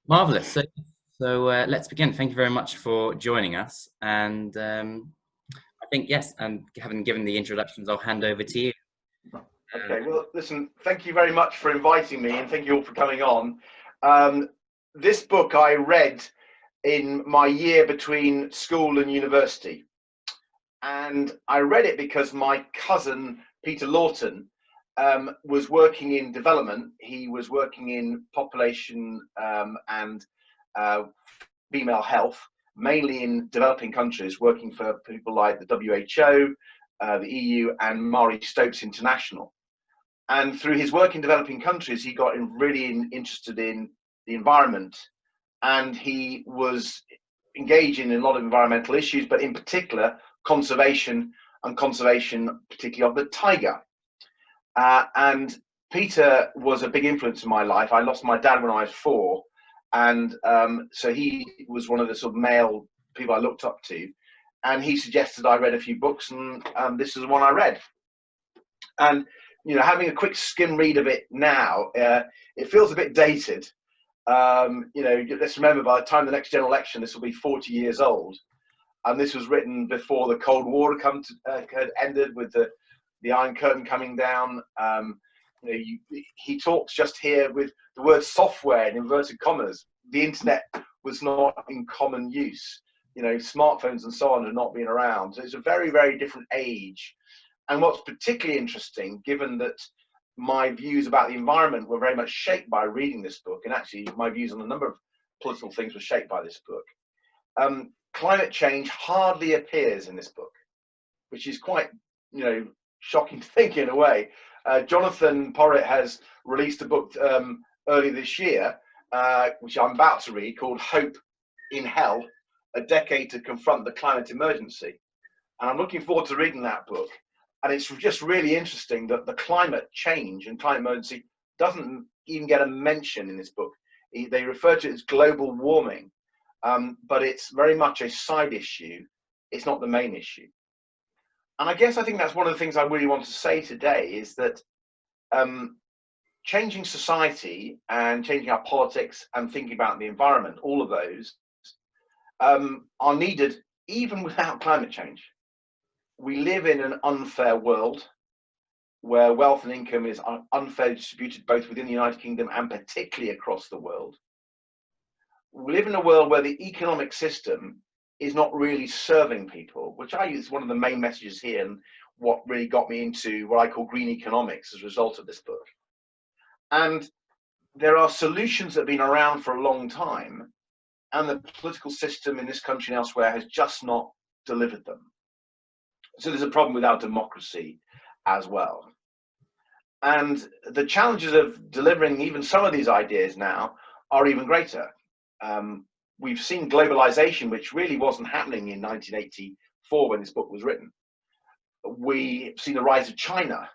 Marvelous. So let's begin. Thank you very much for joining us. And I think, yes, and having given the introductions, I'll hand over to you. Okay, well, listen, thank you very much for inviting me and thank you all for coming on. Um, this book I read in my year between school and university. And I read it because my cousin, Peter Lawton, was working in development. He was working in population and female health, mainly in developing countries, working for people like the WHO, the EU, and Mari Stopes International. And through his work in developing countries, he got really interested in the environment, and he was engaging in a lot of environmental issues, but in particular conservation, and conservation particularly of the tiger. And Peter was a big influence in my life. I lost my dad when I was 4, and so he was one of the sort of male people I looked up to, and he suggested I read a few books, and this is the one I read. And having a quick skim read of it now, it feels a bit dated. Let's remember, by the time the next general election, this will be 40 years old, and this was written before the Cold War had ended, with the Iron Curtain coming down. He talks just here with the word software in inverted commas. The internet was not in common use. Smartphones and so on had not been around. So it's a very, very different age. And what's particularly interesting, given that my views about the environment were very much shaped by reading this book, and actually my views on a number of political things were shaped by this book, climate change hardly appears in this book, which is quite, shocking to think in a way. Jonathon Porritt has released a book earlier this year, which I'm about to read, called Hope in Hell, A Decade to Confront the Climate Emergency. And I'm looking forward to reading that book. And it's just really interesting that the climate change and climate emergency doesn't even get a mention in this book. They refer to it as global warming, but it's very much a side issue. It's not the main issue. And I think that's one of the things I really want to say today, is that changing society and changing our politics and thinking about the environment, all of those are needed even without climate change. We live in an unfair world where wealth and income is unfairly distributed both within the United Kingdom and particularly across the world. We live in a world where the economic system is not really serving people, which I use one of the main messages here, and what really got me into what I call green economics as a result of this book. And there are solutions that have been around for a long time, and the political system in this country and elsewhere has just not delivered them. So there's a problem with our democracy as well. And the challenges of delivering even some of these ideas now are even greater. We've seen globalization, which really wasn't happening in 1984 when this book was written. We've seen the rise of China.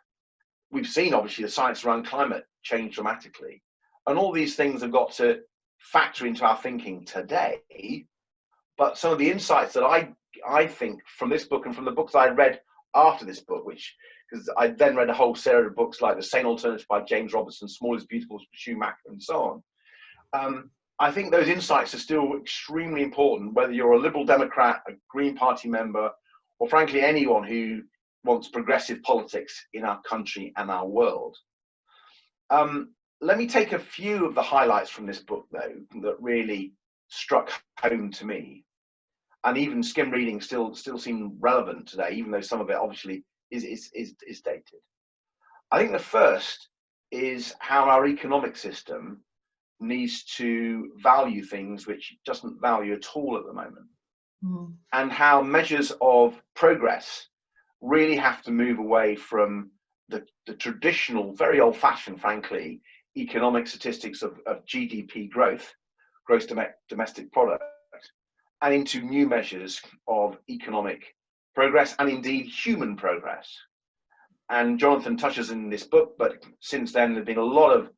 We've seen, obviously, the science around climate change dramatically. And all these things have got to factor into our thinking today. But some of the insights that I think from this book and from the books I read after this book, because I then read a whole series of books like The Sane Alternative by James Robertson, Small is Beautiful, Schumacher, and so on. I think those insights are still extremely important, whether you're a Liberal Democrat, a Green Party member, or frankly anyone who wants progressive politics in our country and our world. Let me take a few of the highlights from this book, though, that really struck home to me. And even skim reading still seem relevant today, even though some of it obviously is dated. I think the first is how our economic system needs to value things which it doesn't value at all at the moment. And how measures of progress really have to move away from the traditional, very old-fashioned, frankly, economic statistics of GDP growth, gross domestic product, and into new measures of economic progress and indeed human progress. And Jonathon touches in this book, but since then there's been a lot of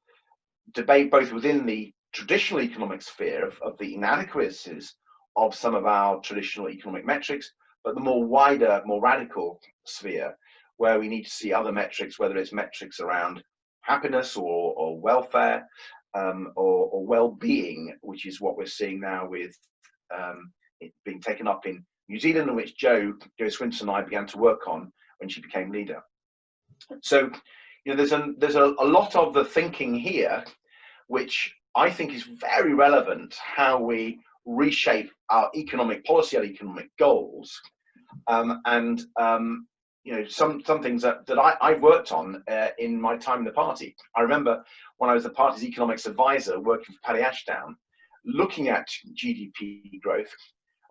debate both within the traditional economic sphere of the inadequacies of some of our traditional economic metrics, but the more wider, more radical sphere where we need to see other metrics, whether it's metrics around happiness or welfare, or well-being, which is what we're seeing now with it being taken up in New Zealand, and which Jo Swinson and I began to work on when she became leader. So, there's a lot of the thinking here, which I think is very relevant, how we reshape our economic policy, our economic goals, and some things that I've worked on in my time in the party. I remember when I was the party's economics advisor working for Paddy Ashdown, looking at GDP growth.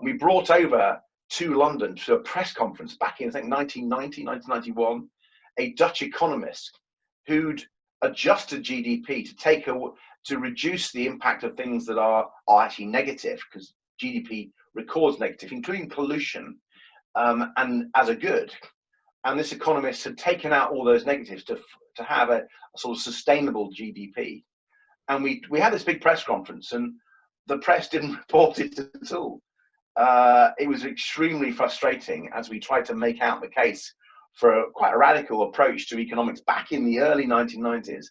We brought over to London to a press conference back in, I think, 1990, 1991, a Dutch economist who'd adjusted GDP to reduce the impact of things that are actually negative, because GDP records negative, including pollution, and as a good. And this economist had taken out all those negatives to have a sort of sustainable GDP. And we had this big press conference, and the press didn't report it at all. It was extremely frustrating as we tried to make out the case for quite a radical approach to economics back in the early 1990s,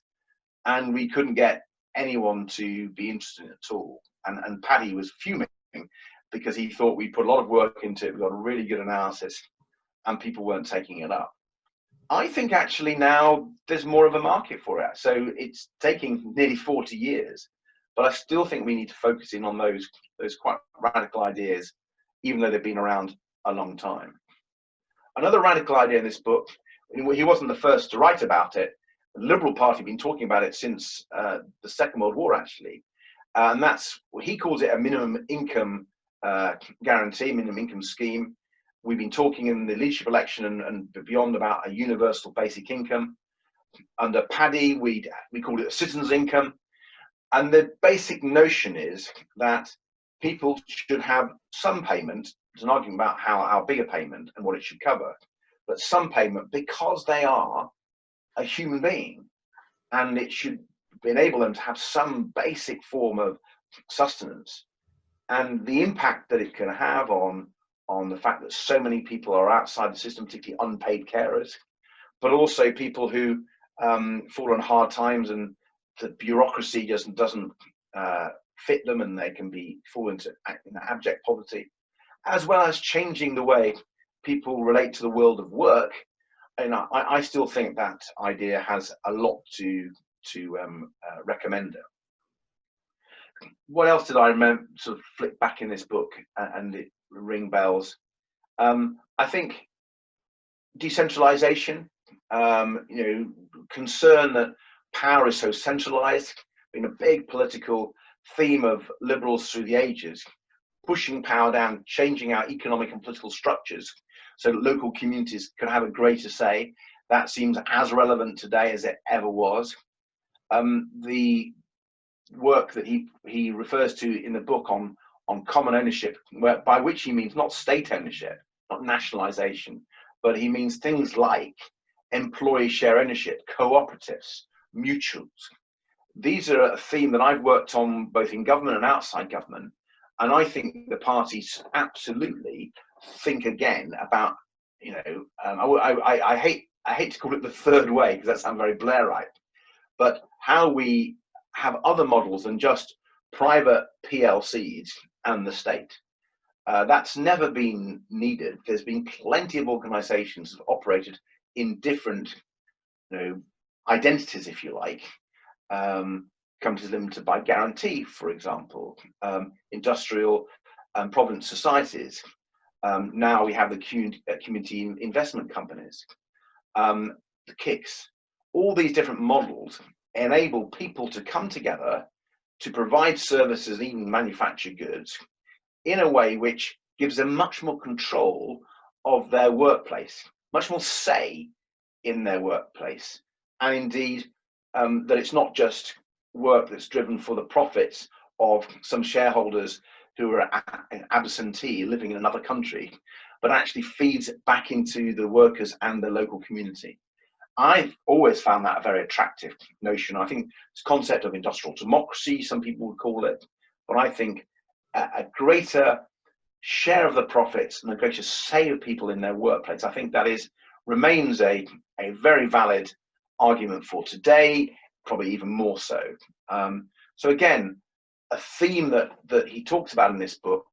and we couldn't get anyone to be interested at all. And Paddy was fuming because he thought we put a lot of work into it, we got a really good analysis, and people weren't taking it up. I think actually now there's more of a market for it. So it's taking nearly 40 years, but I still think we need to focus in on those quite radical ideas, even though they've been around a long time. Another radical idea in this book, he wasn't the first to write about it. The Liberal Party have been talking about it since the Second World War, actually. And that's, he calls it a minimum income guarantee, minimum income scheme. We've been talking in the leadership election and beyond about a universal basic income. Under Paddy, we called it a citizen's income. And the basic notion is that people should have some payment. There's an argument about how big a payment and what it should cover, but some payment because they are a human being, and it should enable them to have some basic form of sustenance. And the impact that it can have on the fact that so many people are outside the system, particularly unpaid carers, but also people who fall on hard times and the bureaucracy just doesn't fit them, and they can fall into abject poverty, as well as changing the way people relate to the world of work. And I still think that idea has a lot to recommend it. What else did I remember sort of flip back in this book and it ring bells? I think decentralization, concern that power is so centralized, been a big political theme of liberals through the ages, pushing power down, changing our economic and political structures so that local communities can have a greater say. That seems as relevant today as it ever was. The work that he refers to in the book on common ownership, by which he means not state ownership, not nationalization, but he means things like employee share ownership, cooperatives, mutuals. These are a theme that I've worked on both in government and outside government, and I think the parties absolutely think again about, I hate to call it the third way because that sounds very Blairite, but how we have other models than just private PLCs and the state. That's never been needed. There's been plenty of organizations that have operated in different identities, if you like. Companies limited by guarantee, for example, industrial and provident societies. Now we have the community investment companies, the KICs. All these different models enable people to come together to provide services, even manufacture goods, in a way which gives them much more control of their workplace, much more say in their workplace, and indeed that it's not just work that's driven for the profits of some shareholders who are absentee living in another country, but actually feeds back into the workers and the local community. I've always found that a very attractive notion. I think this concept of industrial democracy, some people would call it, but I think a greater share of the profits and a greater say of people in their workplace, I think that remains a very valid argument for today, probably even more so. So again, a theme that he talks about in this book,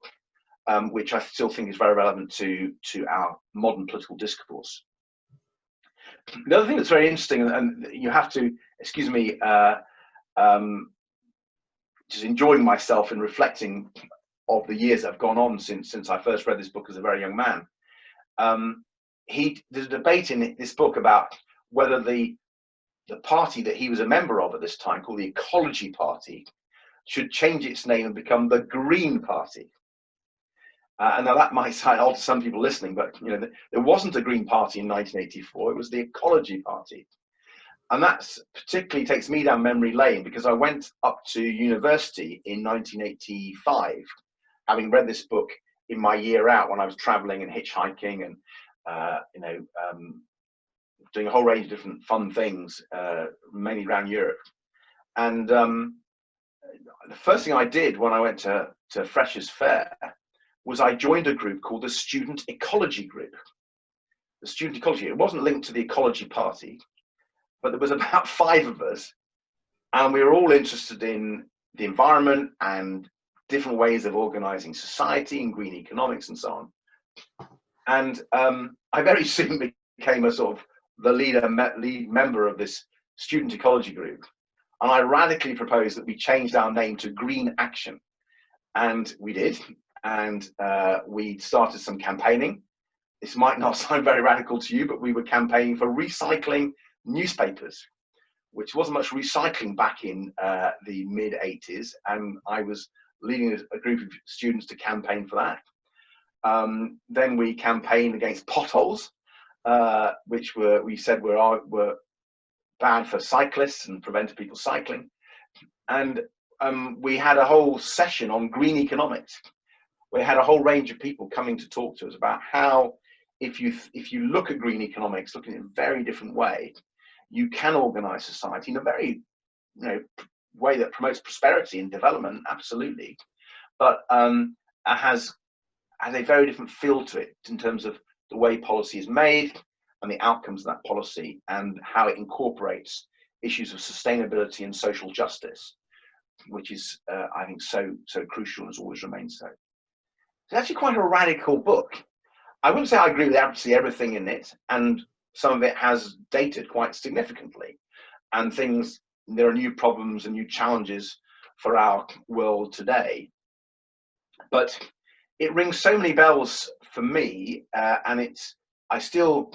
which I still think is very relevant to our modern political discourse. The other thing that's very interesting, and you have to excuse me, just enjoying myself and reflecting of the years that have gone on since I first read this book as a very young man. There's a debate in this book about whether the party that he was a member of at this time, called the Ecology Party, should change its name and become the Green Party. And now that might sound odd to some people listening, but there wasn't a Green Party in 1984. It was the Ecology Party. And that particularly takes me down memory lane, because I went up to university in 1985, having read this book in my year out when I was traveling and hitchhiking and doing a whole range of different fun things, mainly around Europe. And the first thing I did when I went to Freshers' Fair was I joined a group called the Student Ecology Group. The Student Ecology, it wasn't linked to the Ecology Party, but there was about 5 of us, and we were all interested in the environment and different ways of organizing society and green economics and so on. And I very soon became a sort of the lead member of this student ecology group. And I radically proposed that we changed our name to Green Action. And we did. And we started some campaigning. This might not sound very radical to you, but we were campaigning for recycling newspapers, which wasn't much recycling back in the mid-80s. And I was leading a group of students to campaign for that. Then we campaigned against potholes, which we said were bad for cyclists and prevented people cycling. And we had a whole session on green economics. We had a whole range of people coming to talk to us about how, if you look at green economics, looking in a very different way, you can organize society in a very way that promotes prosperity and development, absolutely, but has a very different feel to it in terms of the way policy is made and the outcomes of that policy, and how it incorporates issues of sustainability and social justice, which is, I think, so crucial and has always remained so. It's actually quite a radical book. I wouldn't say I agree with absolutely everything in it, and some of it has dated quite significantly, and there are new problems and new challenges for our world today. But it rings so many bells for me, and I still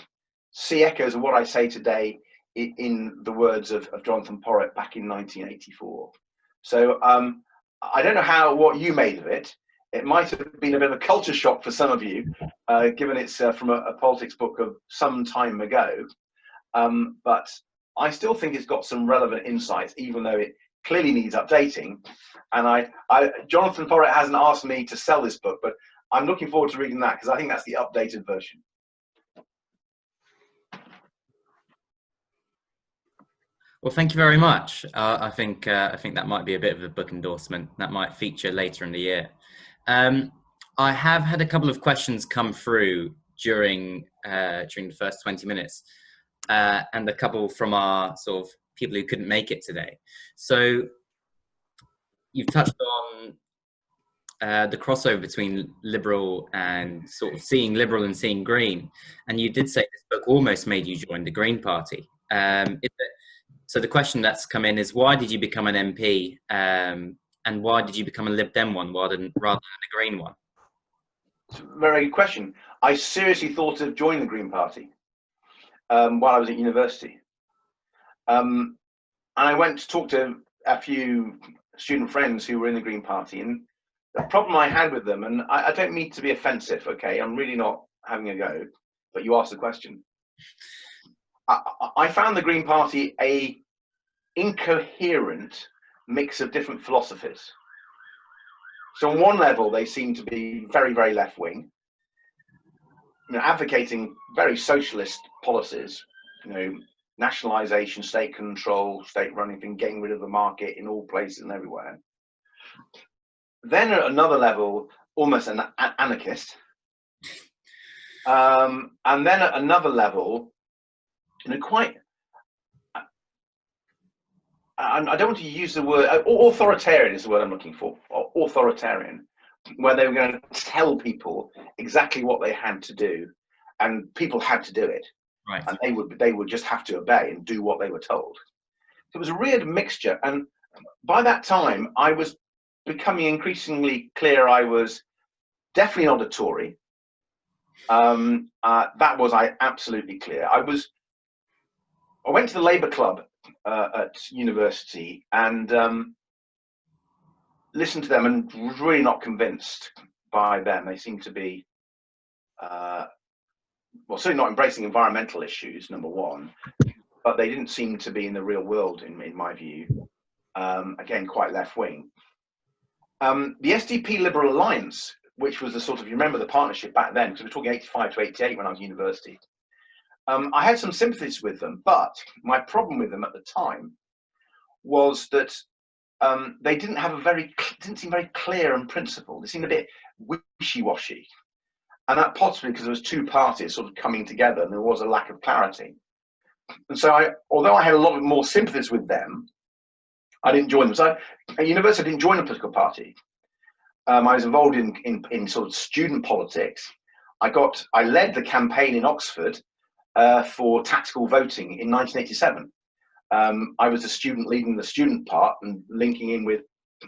see echoes of what I say today in the words of Jonathon Porritt back in 1984. So I don't know what you made of it. It might have been a bit of a culture shock for some of you, given it's from a politics book of some time ago. But I still think it's got some relevant insights, even though it clearly needs updating. And Jonathon Porritt hasn't asked me to sell this book, but I'm looking forward to reading that, because I think that's the updated version. Well, thank you very much. I think that might be a bit of a book endorsement that might feature later in the year. I have had a couple of questions come through during the first 20 minutes, and a couple from our sort of people who couldn't make it today. So you've touched on the crossover between liberal and sort of seeing liberal and seeing green, and you did say this book almost made you join the Green Party. So the question that's come in is, why did you become an MP, and why did you become a Lib Dem one rather than a Green one? It's a very good question. I seriously thought of joining the Green Party while I was at university. And I went to talk to a few student friends who were in the Green Party, and the problem I had with them, and I don't mean to be offensive, okay? I'm really not having a go, but you asked the question. I found the Green Party a incoherent mix of different philosophies. So on one level, they seem to be very, very left-wing, advocating very socialist policies, nationalization, state control, state running thing, getting rid of the market in all places and everywhere. Then at another level, almost an anarchist. And then at another level, quite, I don't want to use the word, authoritarian is the word I'm looking for, authoritarian, where they were going to tell people exactly what they had to do, and people had to do it, Right. and they would just have to obey and do what they were told. So it was a weird mixture, and by that time I was becoming increasingly clear I was definitely not a Tory. That was absolutely clear. I went to the Labour Club at university and listened to them, and was really not convinced by them. They seemed to be, well, certainly not embracing environmental issues, number one, but they didn't seem to be in the real world, in my view. Again, quite left wing. The SDP Liberal Alliance, which was the sort of, you remember the partnership back then, because we're talking 85 to 88 when I was at university. I had some sympathies with them, but my problem with them at the time was that they didn't seem very clear and principled. They seemed a bit wishy-washy, and that possibly because there was two parties sort of coming together, and there was a lack of clarity. And so, although I had a lot more sympathies with them, I didn't join them. So at university, I didn't join a political party. I was involved in sort of student politics. I led the campaign in Oxford for tactical voting in 1987. I was a student leading the student part and linking in with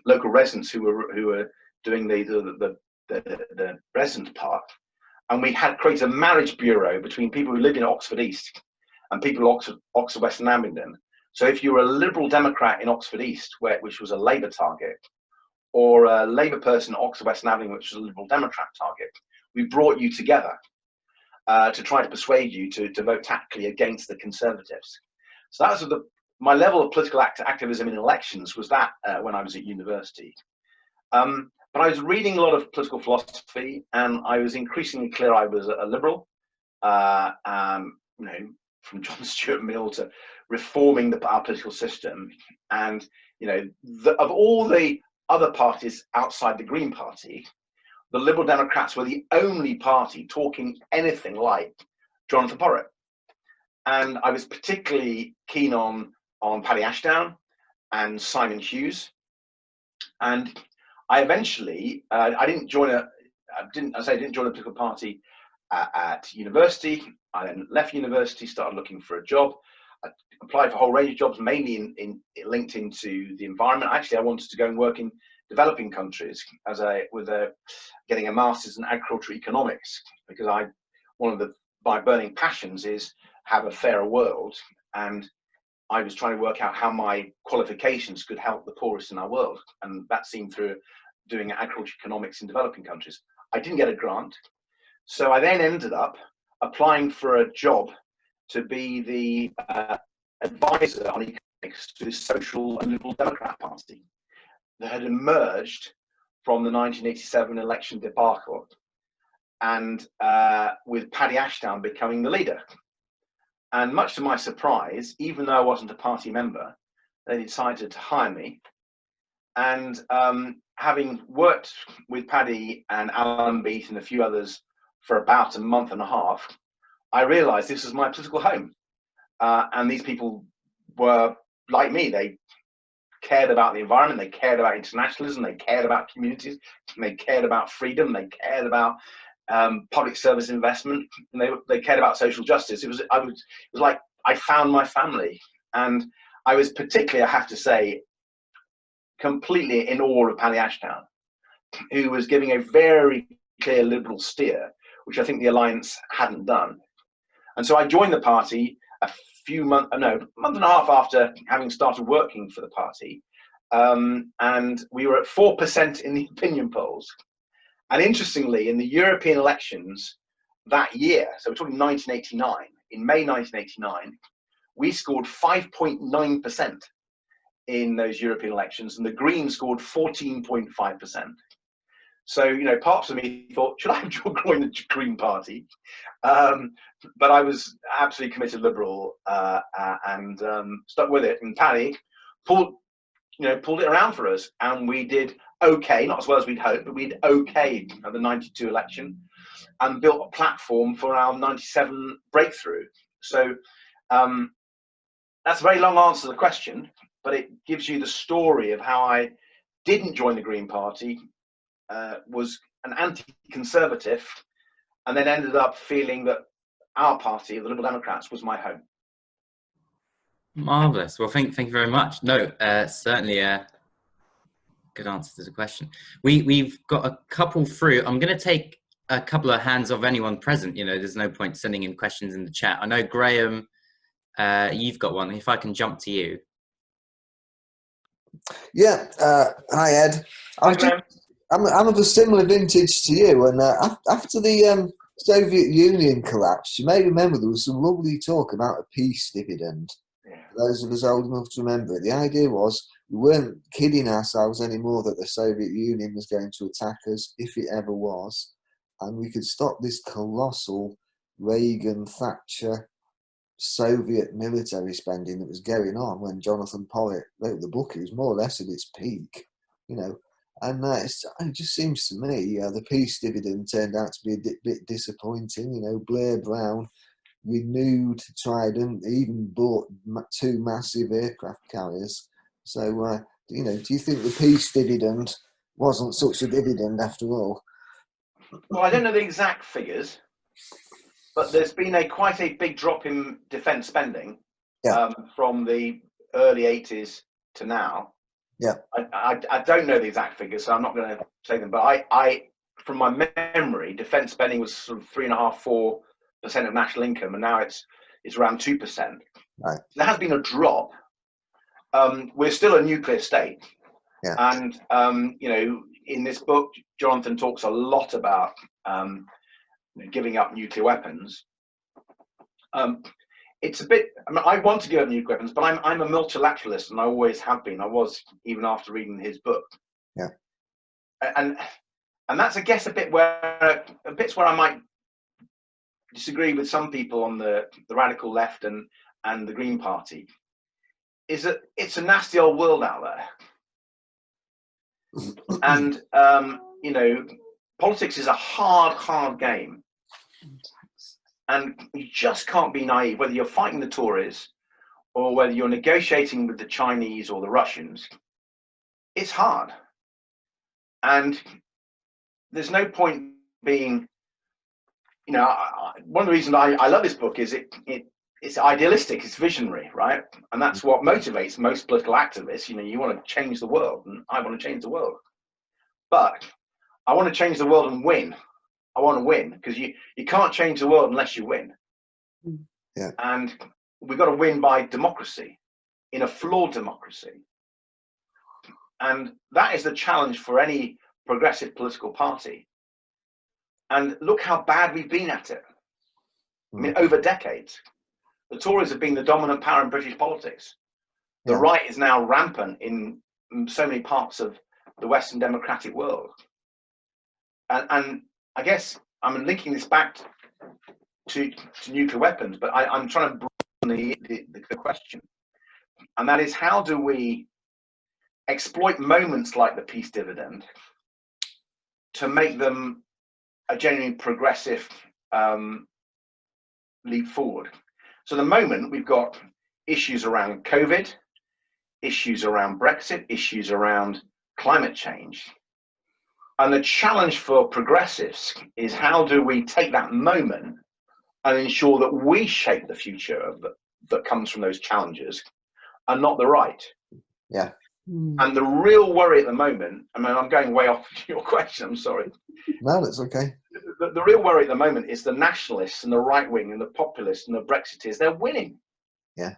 local residents who were doing the resident part, and we had created a marriage bureau between people who lived in Oxford East and people in Oxford West and Abingdon. So if you were a Liberal Democrat in Oxford East, which was a Labour target, or a Labour person in Oxford West and Abingdon, which was a Liberal Democrat target, we brought you together to try to persuade you to vote tactically against the Conservatives. So that was my level of political activism in elections was that when I was at university. But I was reading a lot of political philosophy, and I was increasingly clear I was a liberal. You know, from John Stuart Mill to reforming our political system, and you know, of all the other parties outside the Green Party, the Liberal Democrats were the only party talking anything like Jonathon Porritt. And I was particularly keen on Paddy Ashdown and Simon Hughes. And I eventually, I didn't join a political party at university. I then left university, started looking for a job. I applied for a whole range of jobs, mainly linked into the environment. Actually, I wanted to go and work in developing countries getting a master's in agricultural economics, because one of my burning passions is have a fairer world, and I was trying to work out how my qualifications could help the poorest in our world, and that seemed through doing agricultural economics in developing countries. I didn't get a grant, so I then ended up applying for a job to be the advisor on economics to the Social and Liberal Democrat Party that had emerged from the 1987 election debacle, and with Paddy Ashdown becoming the leader. And much to my surprise, even though I wasn't a party member, they decided to hire me. And having worked with Paddy and Alan Beat and a few others for about a month and a half, I realized this was my political home. And these people were like me. They cared about the environment, they cared about internationalism, they cared about communities, they cared about freedom, they cared about public service investment, and they cared about social justice. It was like I found my family, and I was particularly, I have to say, completely in awe of Paddy Ashdown, who was giving a very clear liberal steer, which I think the Alliance hadn't done. And so I joined the party a month and a half after having started working for the party, and we were at 4% in the opinion polls. And interestingly, in the European elections that year, so we're talking 1989, in May 1989, we scored 5.9% in those European elections, and the Greens scored 14.5%. So, you know, parts of me thought, should I have joined the Green Party? But I was absolutely committed liberal and stuck with it. And Paddy pulled it around for us, and we did okay, not as well as we'd hoped, but we did okay at the 92 election and built a platform for our 97 breakthrough. So that's a very long answer to the question, but it gives you the story of how I didn't join the Green Party, was an anti-conservative, and then ended up feeling that our party, the Liberal Democrats, was my home. Marvelous. Well, thank you very much. No, certainly a good answer to the question. We've got a couple through. I'm going to take a couple of hands of anyone present. You know, there's no point sending in questions in the chat. I know Graham, you've got one. If I can jump to you. Yeah. Hi, Ed. I'm of a similar vintage to you, and after the Soviet Union collapsed, you may remember there was some lovely talk about a peace dividend. For those of us old enough to remember it, the idea was we weren't kidding ourselves anymore that the Soviet Union was going to attack us, if it ever was, and we could stop this colossal Reagan-Thatcher Soviet military spending that was going on when Jonathon Porritt wrote the book. It was more or less at its peak, you know. And it just seems to me the peace dividend turned out to be a bit disappointing. You know, Blair Brown renewed Trident, even bought 2 massive aircraft carriers. So, you know, do you think the peace dividend wasn't such a dividend after all? Well, I don't know the exact figures, but there's been quite a big drop in defence spending from the early 80s to now. Yeah, I don't know the exact figures, so I'm not going to say them. But I from my memory, defence spending was sort of 3.5–4% of national income, and now it's around 2%. right. There has been a drop. We're still a nuclear state, and you know, in this book, Jonathon talks a lot about giving up nuclear weapons. It's a bit. I mean, I want to give up nuclear weapons, but I'm a multilateralist, and I always have been. I was even after reading his book. Yeah. And that's, I guess, a bit where I might disagree with some people on the radical left and the Green Party. Is that it's a nasty old world out there, and you know, politics is a hard game. And you just can't be naive, whether you're fighting the Tories or whether you're negotiating with the Chinese or the Russians. It's hard. And there's no point being, you know, one of the reasons I love this book is it's idealistic, it's visionary, right? And that's what motivates most political activists. You know, you want to change the world, and I want to change the world. But I want to change the world and win. I want to win, because you can't change the world unless you win. Yeah. And we've got to win by democracy, in a flawed democracy. And that is the challenge for any progressive political party. And look how bad we've been at it. I mean, over decades. The Tories have been the dominant power in British politics. The right is now rampant in so many parts of the Western democratic world. And I guess I'm linking this back to nuclear weapons, but I'm trying to broaden the question. And that is, how do we exploit moments like the peace dividend to make them a genuinely progressive leap forward? So the moment we've got issues around COVID, issues around Brexit, issues around climate change. And the challenge for progressives is, how do we take that moment and ensure that we shape the future that comes from those challenges, and not the right? Yeah. And the real worry at the moment, I mean, I'm going way off your question, I'm sorry. No, that's okay. The real worry at the moment is the nationalists and the right wing and the populists and the Brexiteers, they're winning. Yeah.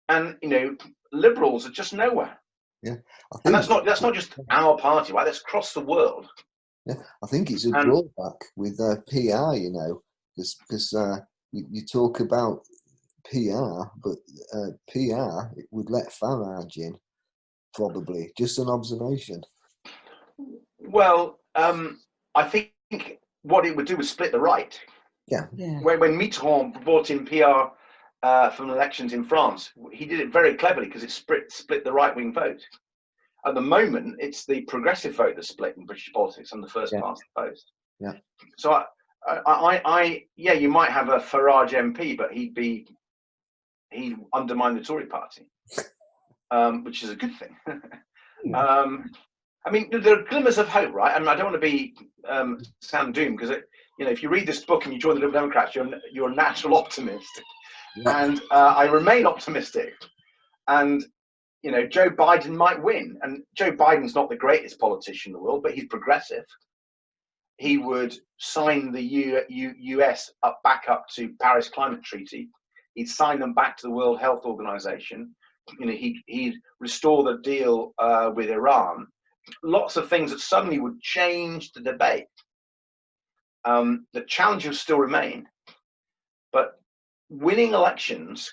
And, you know, liberals are just nowhere. Yeah, and that's not just our party, right? That's across the world. Yeah, I think it's a drawback with PR, you know, because you talk about PR, but PR it would let Farage in, probably. Just an observation. Well, I think what it would do is split the right. Yeah. When Mitterrand brought in PR from elections in France, he did it very cleverly, because it split the right-wing vote. At the moment, it's the progressive vote that's split in British politics on the first past the post. Yeah. So you might have a Farage MP, but he'd undermine the Tory party. which is a good thing. I mean, there are glimmers of hope, right? I mean, I don't want to be sound doom, because if you read this book and you join the Lib Democrats, you're a natural optimist, and I remain optimistic. And Joe Biden might win, and Joe Biden's not the greatest politician in the world, but he's progressive. He would sign the US back up to Paris Climate Treaty. He'd sign them back to the World Health Organization. He'd restore the deal with Iran. Lots of things that suddenly would change the debate. The challenges still remain, but winning elections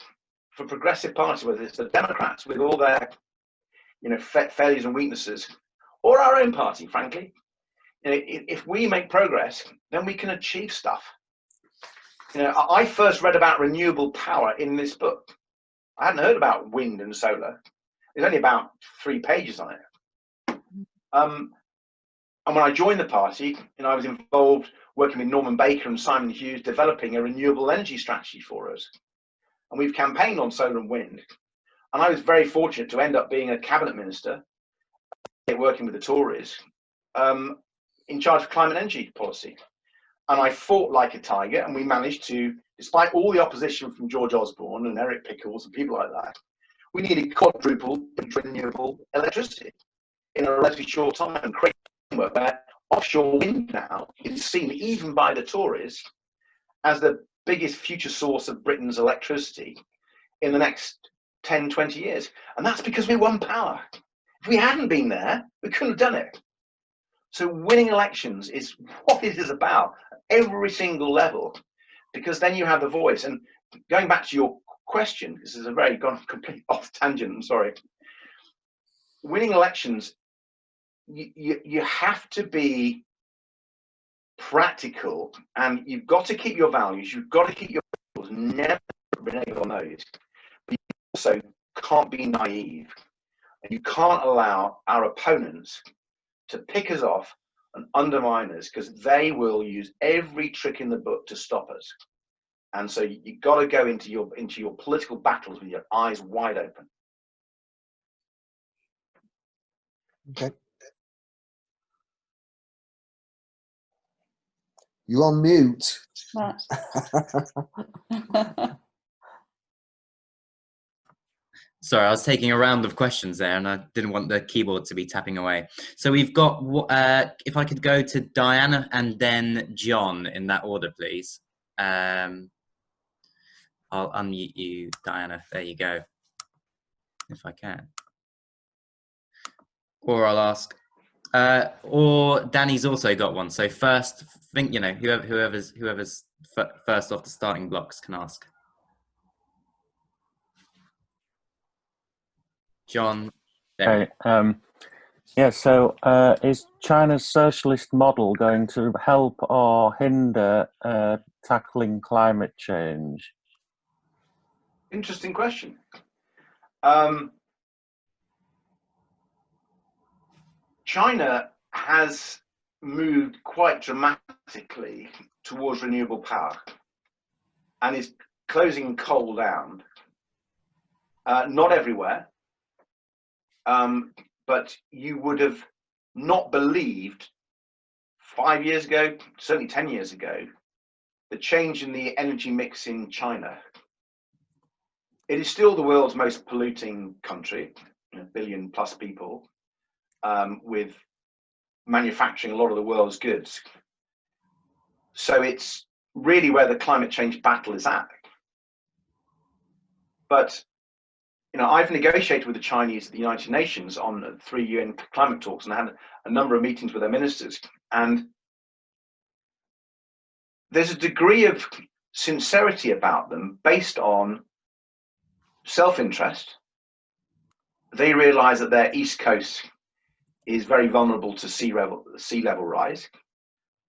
for progressive parties, whether it's the Democrats with all their failures and weaknesses, or our own party, frankly, if we make progress, then we can achieve stuff. I first read about renewable power in this book. I hadn't heard about wind and solar. There's only about 3 pages on it. And when I joined the party, I was involved working with Norman Baker and Simon Hughes, developing a renewable energy strategy for us. And we've campaigned on solar and wind. And I was very fortunate to end up being a cabinet minister, working with the Tories, in charge of climate and energy policy. And I fought like a tiger, and we managed to, despite all the opposition from George Osborne and Eric Pickles and people like that, we needed quadruple renewable electricity in a relatively short time, and create a framework where offshore wind now is seen, even by the Tories, as the biggest future source of Britain's electricity in the next 10, 20 years. And that's because we won power. If we hadn't been there, we couldn't have done it. So winning elections is what it is about at every single level, because then you have the voice. And going back to your question, this is gone completely off tangent, I'm sorry. Winning elections, you have to be practical, and you've got to keep your values, you've got to keep your rules, never renege on those. But you also can't be naive, and you can't allow our opponents to pick us off and undermine us, because they will use every trick in the book to stop us. And so you've got to go into your political battles with your eyes wide open. Okay. You're on mute. Sorry, I was taking a round of questions there, and I didn't want the keyboard to be tapping away. So we've got, if I could go to Diana and then John in that order, please. I'll unmute you, Diana. There you go, if I can. Or I'll ask, or Danny's also got one. So first, whoever's first off the starting blocks can ask. John. Okay. Yeah. So, is China's socialist model going to help or hinder tackling climate change? Interesting question. China has moved quite dramatically towards renewable power and is closing coal down. Not everywhere. But you would have not believed 5 years ago, certainly 10 years ago, the change in the energy mix in China. It is still the world's most polluting country, 1 billion plus people, with manufacturing a lot of the world's goods. So it's really where the climate change battle is at. But I've negotiated with the Chinese at the United Nations on 3 UN climate talks, and I had a number of meetings with their ministers. And there's a degree of sincerity about them based on self-interest. They realize that their East Coast is very vulnerable to sea level rise,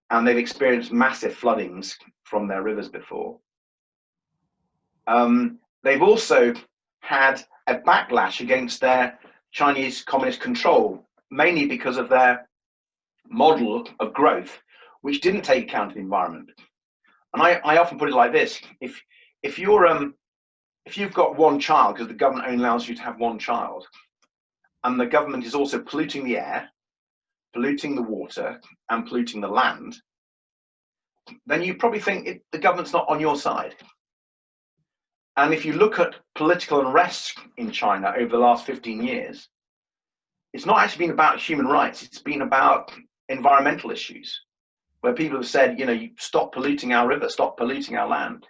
and they've experienced massive floodings from their rivers before. They've also had a backlash against their Chinese communist control, mainly because of their model of growth, which didn't take account of the environment. And I often put it like this: if you're if you've got one child, because the government only allows you to have one child, and the government is also polluting the air, polluting the water, and polluting the land, then you probably think the government's not on your side. And if you look at political unrest in China over the last 15 years, it's not actually been about human rights, it's been about environmental issues, where people have said, you know, you stop polluting our river, stop polluting our land.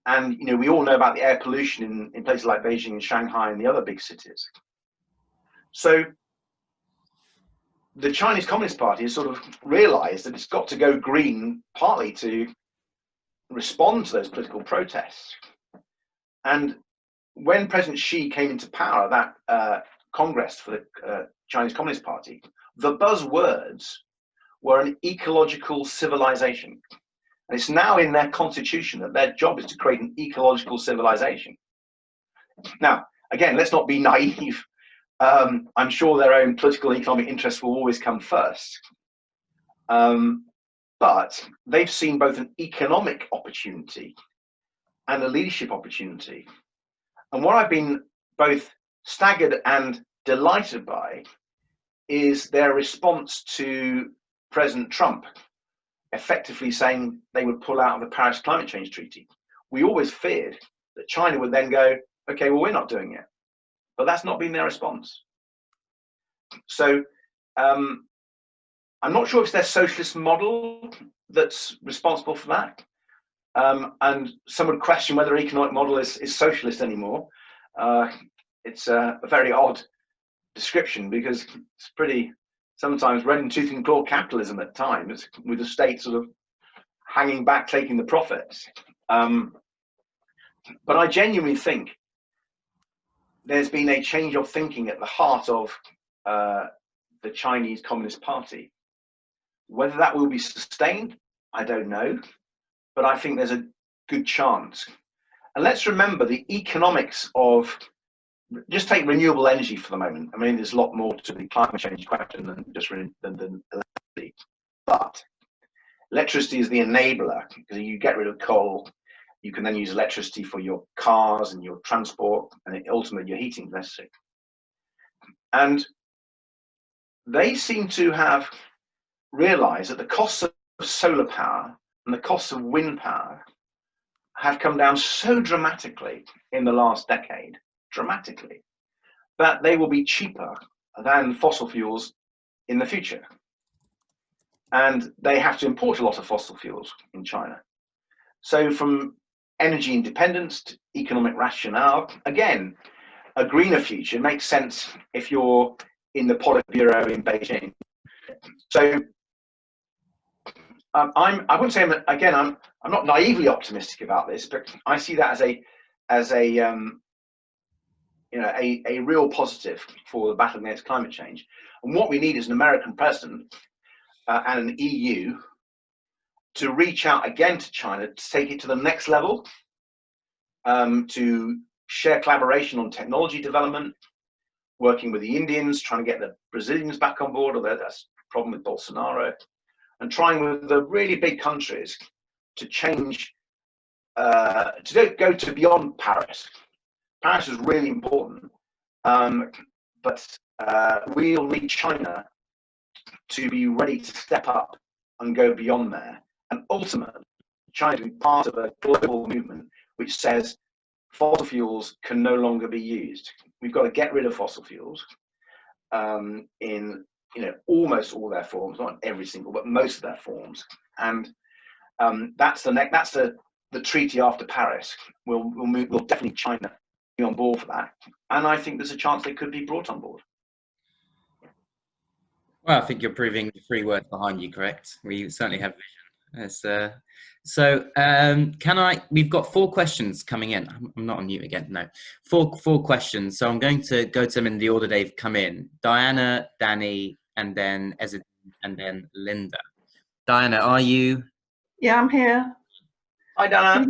And, you know, we all know about the air pollution in places like Beijing and Shanghai and the other big cities. So the Chinese Communist Party has sort of realized that it's got to go green, partly to respond to those political protests. And when President Xi came into power, that Congress for the Chinese Communist Party, the buzzwords were an ecological civilization. And it's now in their constitution that their job is to create an ecological civilization. Now, again, let's not be naive. I'm sure their own political and economic interests will always come first. But they've seen both an economic opportunity and a leadership opportunity. And what I've been both staggered and delighted by is their response to President Trump effectively saying they would pull out of the Paris Climate Change Treaty. We always feared that China would then go, okay, well, we're not doing it. But that's not been their response. So I'm not sure if it's their socialist model that's responsible for that. And some would question whether economic model is socialist anymore. It's a very odd description because it's pretty sometimes red in tooth and claw capitalism at times, with the state sort of hanging back, taking the profits. But I genuinely think there's been a change of thinking at the heart of the Chinese Communist Party. Whether that will be sustained, I don't know, but I think there's a good chance. And let's remember the economics of, just take renewable energy for the moment. I mean, there's a lot more to the climate change question than just than electricity. But electricity is the enabler, because you get rid of coal, you can then use electricity for your cars and your transport, and ultimately your heating is necessary. And they seem to have realized that the costs of solar power and the costs of wind power have come down so dramatically in the last decade, that they will be cheaper than fossil fuels in the future. And they have to import a lot of fossil fuels in China. So from energy independence to economic rationale, again, a greener future makes sense if you're in the Politburo in Beijing. So I wouldn't say I'm not naively optimistic about this, but I see that as a real positive for the battle against climate change. And what we need is an American president and an EU to reach out again to China to take it to the next level, to share collaboration on technology development, working with the Indians, trying to get the Brazilians back on board, although that's a problem with Bolsonaro, and trying with the really big countries to change, to go to beyond Paris. Paris is really important, but we'll need China to be ready to step up and go beyond there. And ultimately, China to be part of a global movement which says fossil fuels can no longer be used. We've got to get rid of fossil fuels in almost all their forms, not every single, but most of their forms. And that's the treaty after Paris. We'll definitely China be on board for that, and I think there's a chance they could be brought on board. Well, I think you're proving the three words behind you correct. We certainly have vision. We've got 4 questions coming in. I'm not on mute again. No, four questions. So I'm going to go to them in the order they've come in. Diana, Danny, and then Ezra, and then Linda. Diana, are you? Yeah, I'm here. Hi, Diana.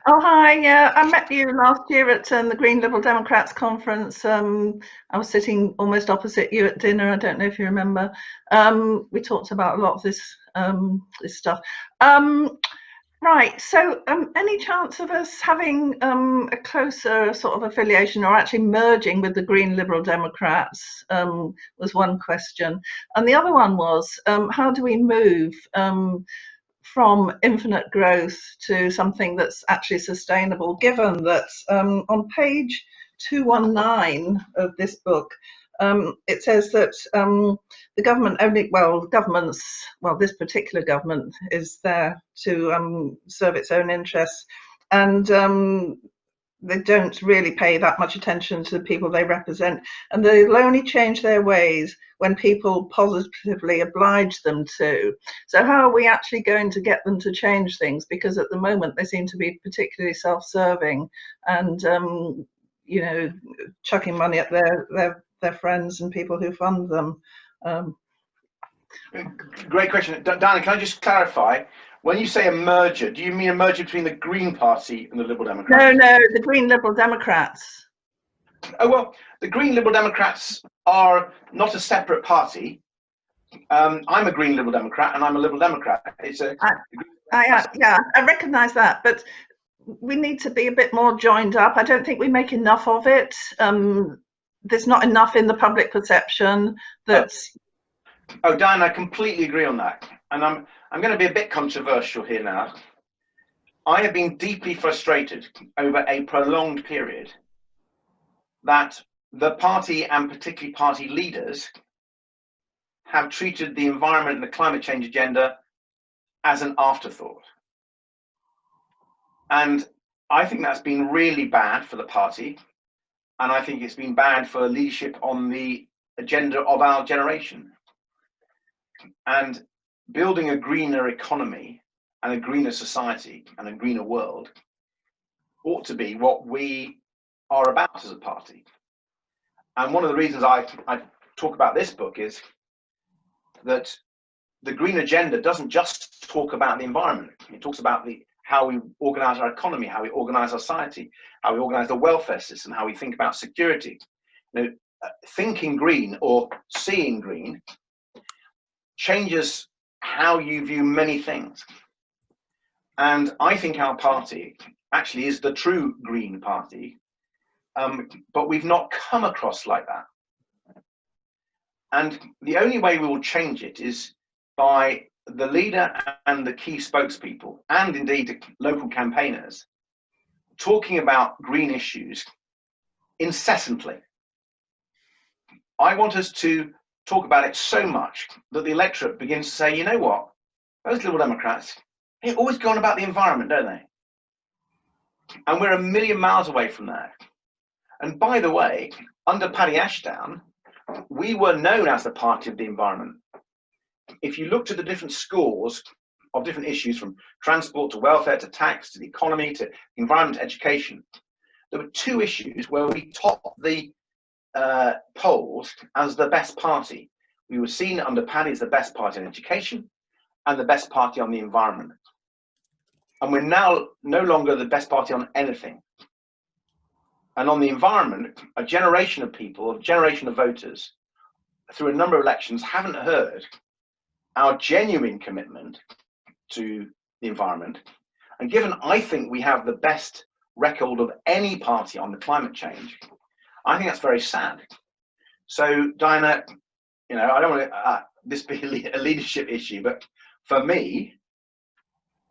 Oh, hi. Yeah, I met you last year at the Green Liberal Democrats conference. I was sitting almost opposite you at dinner. I don't know if you remember. We talked about a lot of this stuff. Right, so any chance of us having a closer sort of affiliation or actually merging with the Green Liberal Democrats was one question. And the other one was, how do we move from infinite growth to something that's actually sustainable, given that on page 219 of this book, it says that the government only, this particular government is there to serve its own interests, and they don't really pay that much attention to the people they represent, and they'll only change their ways when people positively oblige them to. So how are we actually going to get them to change things? Because at the moment they seem to be particularly self-serving and you know, chucking money at their friends and people who fund them. Great question. Diana, can I just clarify? When you say a merger, do you mean a merger between the Green Party and the Liberal Democrats? No, the Green Liberal Democrats. Oh, well, the Green Liberal Democrats are not a separate party. I'm a Green Liberal Democrat and I'm a Liberal Democrat. It's a... Yeah, I recognise that, but we need to be a bit more joined up. I don't think we make enough of it. There's not enough in the public perception that's... Oh, Diane, I completely agree on that. And I'm going to be a bit controversial here now. I have been deeply frustrated over a prolonged period that the party and particularly party leaders have treated the environment and the climate change agenda as an afterthought. And I think that's been really bad for the party. And I think it's been bad for leadership on the agenda of our generation. And building a greener economy and a greener society and a greener world ought to be what we are about as a party. And one of the reasons I talk about this book is that the green agenda doesn't just talk about the environment. It talks about how we organize our economy, how we organize our society, how we organize the welfare system, how we think about security. You know, thinking green or seeing green changes how you view many things. And I think our party actually is the true green party, but we've not come across like that. And the only way we will change it is by the leader and the key spokespeople, and indeed local campaigners, talking about green issues incessantly. I want us to talk about it so much that the electorate begins to say, you know what, those Liberal Democrats, they always go on about the environment, don't they? And we're a million miles away from that. And by the way, under Paddy Ashdown, we were known as the party of the environment. If you looked at the different scores of different issues, from transport to welfare to tax to the economy to environment to education, there were two issues where we topped the polls as the best party. We were seen under Paddy as the best party on education and the best party on the environment. And we're now no longer the best party on anything. And on the environment, a generation of people, a generation of voters, through a number of elections, haven't heard our genuine commitment to the environment. And given I think we have the best record of any party on the climate change, I think that's very sad. So, Diana, you know, I don't want to this be a leadership issue, but for me,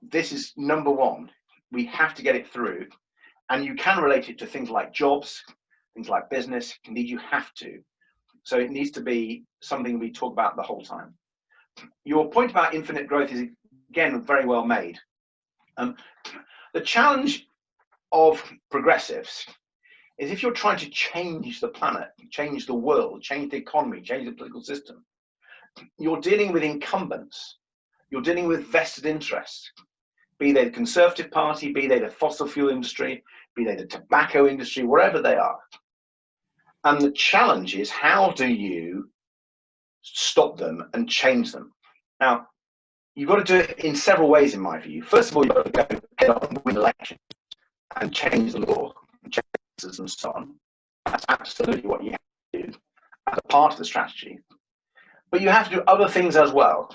this is number one. We have to get it through. And you can relate it to things like jobs, things like business. Indeed, you have to. So it needs to be something we talk about the whole time. Your point about infinite growth is, again, very well made. The challenge of progressives is if you're trying to change the planet, change the world, change the economy, change the political system, you're dealing with incumbents. You're dealing with vested interests, be they the Conservative Party, be they the fossil fuel industry, be they the tobacco industry, wherever they are. And the challenge is, how do you stop them and change them? Now, you've got to do it in several ways, in my view. First of all, you've got to go head on and win elections and change the law, and so on. That's absolutely what you have to do as a part of the strategy. But you have to do other things as well.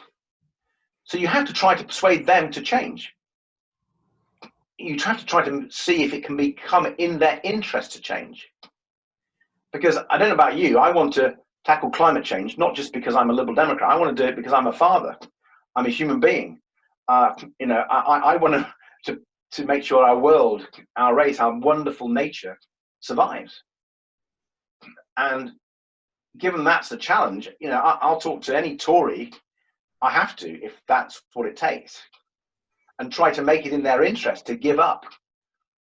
So you have to try to persuade them to change. you have to try to see if it can become in their interest to change. Because I don't know about you, I want to tackle climate change, not just because I'm a Liberal Democrat. I want to do it because I'm a father. I'm a human being. I want to make sure our world, our race, our wonderful nature survives. And given that's the challenge, I'll talk to any Tory. I have to, if that's what it takes, and try to make it in their interest to give up,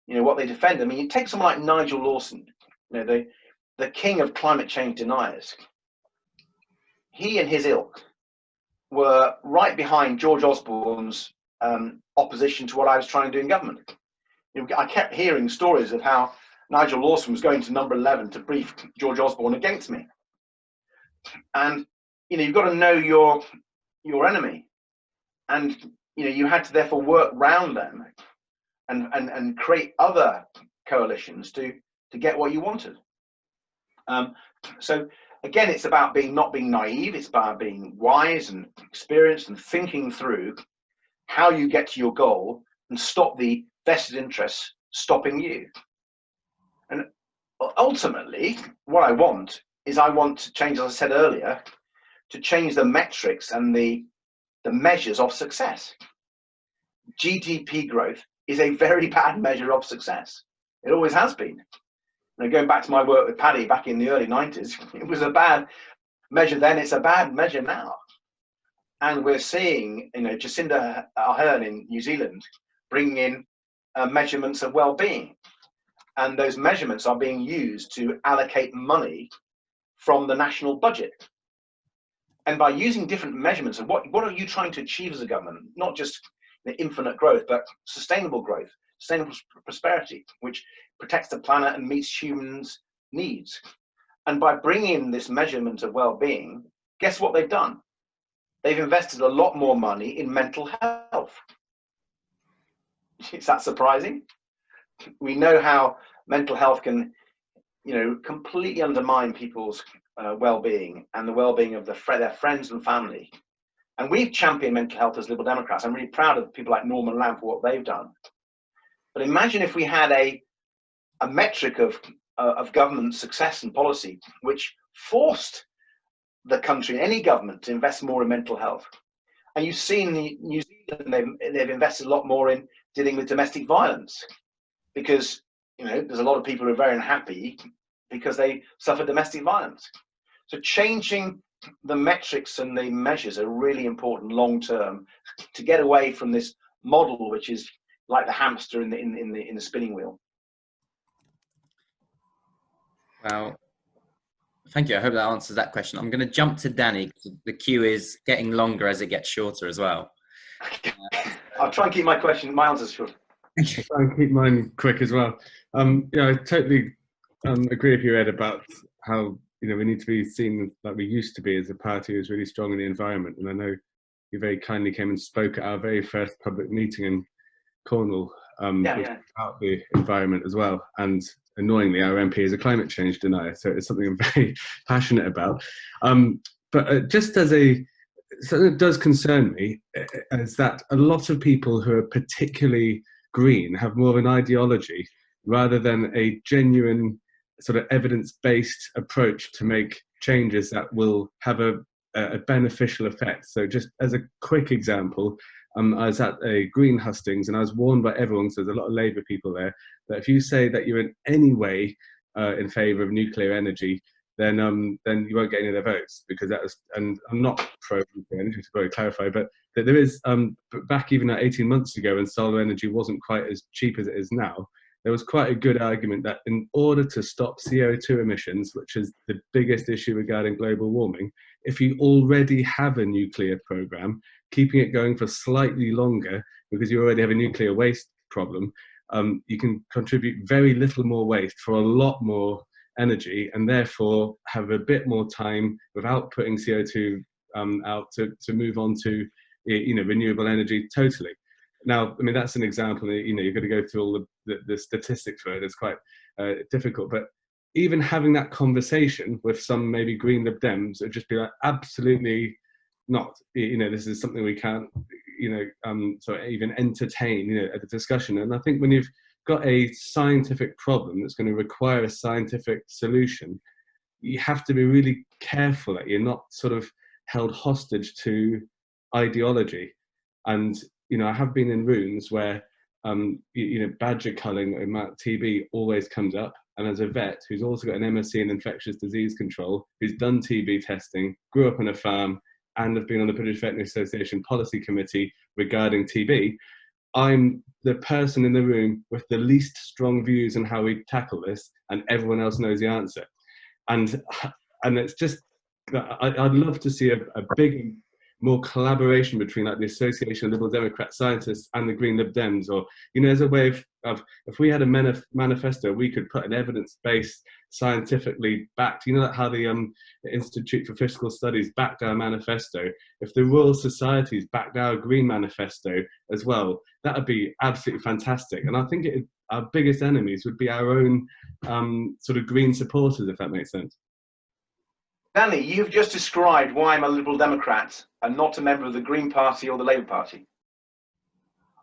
what they defend. I mean, you take someone like Nigel Lawson, the king of climate change deniers. He and his ilk were right behind George Osborne's opposition to what I was trying to do in government. I kept hearing stories of how Nigel Lawson was going to Number 11 to brief George Osborne against me. And you've got to know your enemy, and you had to therefore work round them and create other coalitions to get what you wanted. So again, it's about not being naive. It's about being wise and experienced and thinking through how you get to your goal and stop the vested interests stopping you. And ultimately, what I want to change, as I said earlier, to change the metrics and the measures of success. GDP growth is a very bad measure of success. It always has been. Going back to my work with Paddy back in the early 90s, it was a bad measure then, it's a bad measure now. And we're seeing, Jacinda Ardern in New Zealand bringing in measurements of well-being. And those measurements are being used to allocate money from the national budget. And by using different measurements of what are you trying to achieve as a government, not just infinite growth, but sustainable growth, sustainable prosperity, which protects the planet and meets humans' needs. And by bringing this measurement of well-being, guess what they've done? They've invested a lot more money in mental health. Is that surprising? We know how mental health can, completely undermine people's well-being and the well-being of their friends and family. And we've championed mental health as Liberal Democrats. I'm really proud of people like Norman Lamb for what they've done. But imagine if we had a metric of government success and policy which forced the country, any government, to invest more in mental health. And you've seen New Zealand, they've invested a lot more in dealing with domestic violence, because there's a lot of people who are very unhappy because they suffer domestic violence. So changing the metrics and the measures are really important long term to get away from this model, which is like the hamster in the spinning wheel. Well, thank you. I hope that answers that question. I'm going to jump to Danny. The queue is getting longer as it gets shorter as well. I'll try and keep my answers short. Try and keep mine quick as well. I totally agree with you, Ed, about how we need to be seen like we used to be as a party who's really strong in the environment. And I know you very kindly came and spoke at our very first public meeting in Cornwall about the environment as well. And annoyingly, our MP is a climate change denier, so it's something I'm very passionate about. But just as something that does concern me is that a lot of people who are particularly green have more of an ideology rather than a genuine sort of evidence-based approach to make changes that will have a beneficial effect. So just as a quick example, I was at a green hustings and I was warned by everyone, so there's a lot of Labour people there, that if you say that you're in any way in favour of nuclear energy, then you won't get any of their votes, because that was, and I'm not pro nuclear energy, to very clarify, but that there is, back even 18 months ago when solar energy wasn't quite as cheap as it is now, there was quite a good argument that in order to stop CO2 emissions, which is the biggest issue regarding global warming, if you already have a nuclear program, keeping it going for slightly longer, because you already have a nuclear waste problem, you can contribute very little more waste for a lot more energy, and therefore have a bit more time without putting CO2 out to move on to renewable energy totally. Now, I mean, that's an example. You've got to go through all the statistics for it. It's quite difficult. But even having that conversation with some maybe green Lib Dems would just be like, absolutely not. This is something we can't sort of even entertain, a discussion. And I think when you've got a scientific problem that's going to require a scientific solution, you have to be really careful that you're not sort of held hostage to ideology. And I have been in rooms where badger culling and TB always comes up. And as a vet who's also got an MSc in infectious disease control, who's done TB testing, grew up on a farm, and have been on the British Veterinary Association policy committee regarding TB, I'm the person in the room with the least strong views on how we tackle this, and everyone else knows the answer. And it's just, I'd love to see a big, more collaboration between like the Association of Liberal Democrat Scientists and the Green Lib Dems, or as a way of if we had a manifesto, we could put an evidence-based, scientifically backed, like how the Institute for Fiscal Studies backed our manifesto. If the Royal Societies backed our Green Manifesto as well, that would be absolutely fantastic. And I think our biggest enemies would be our own sort of green supporters, if that makes sense. Danny, you've just described why I'm a Liberal Democrat and not a member of the Green Party or the Labour Party.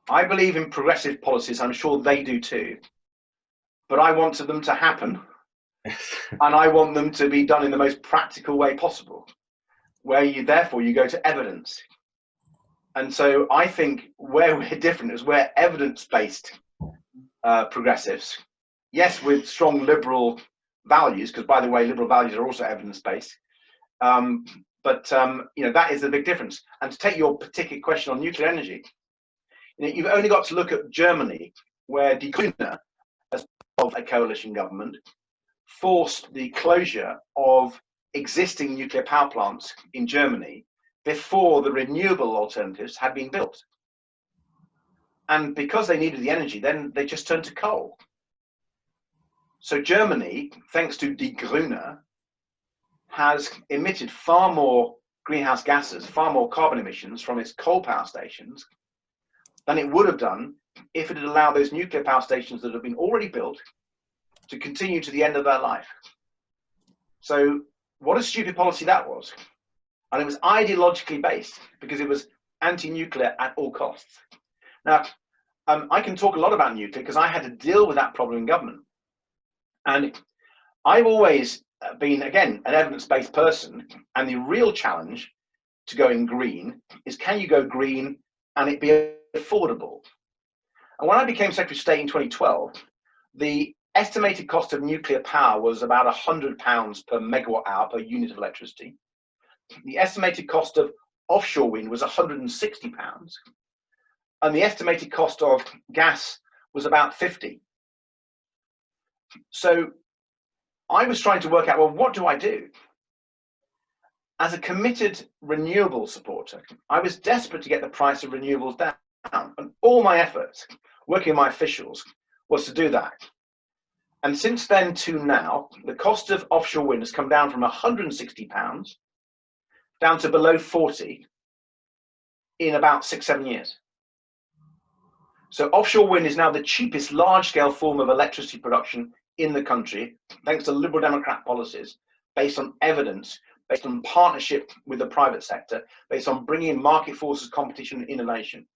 I believe in progressive policies. I'm sure they do too. But I want them to happen. And I want them to be done in the most practical way possible, where therefore you go to evidence. And so I think where we're different is we're evidence-based progressives. Yes, with strong liberal values, because by the way, liberal values are also evidence-based. But that is the big difference. And to take your particular question on nuclear energy, you've only got to look at Germany, where Die Grüne, as part of a coalition government, forced the closure of existing nuclear power plants in Germany before the renewable alternatives had been built. And because they needed the energy, then they just turned to coal. So Germany, thanks to Die Grüne, has emitted far more greenhouse gases, far more carbon emissions from its coal power stations than it would have done if it had allowed those nuclear power stations that have been already built to continue to the end of their life. So what a stupid policy that was. And it was ideologically based because it was anti-nuclear at all costs. Now, I can talk a lot about nuclear because I had to deal with that problem in government. And I've always been, again, an evidence-based person. And the real challenge to going green is, can you go green and it be affordable? And when I became Secretary of State in 2012, the estimated cost of nuclear power was about £100 per megawatt hour per unit of electricity. The estimated cost of offshore wind was £160. And the estimated cost of gas was about 50. So I was trying to work out, well, what do I do? As a committed renewable supporter, I was desperate to get the price of renewables down. And all my efforts, working with my officials, was to do that. And since then to now, the cost of offshore wind has come down from £160 down to below 40 in about 6-7 years. So offshore wind is now the cheapest large-scale form of electricity production in the country, thanks to Liberal Democrat policies, based on evidence, based on partnership with the private sector, based on bringing in market forces, competition, and innovation.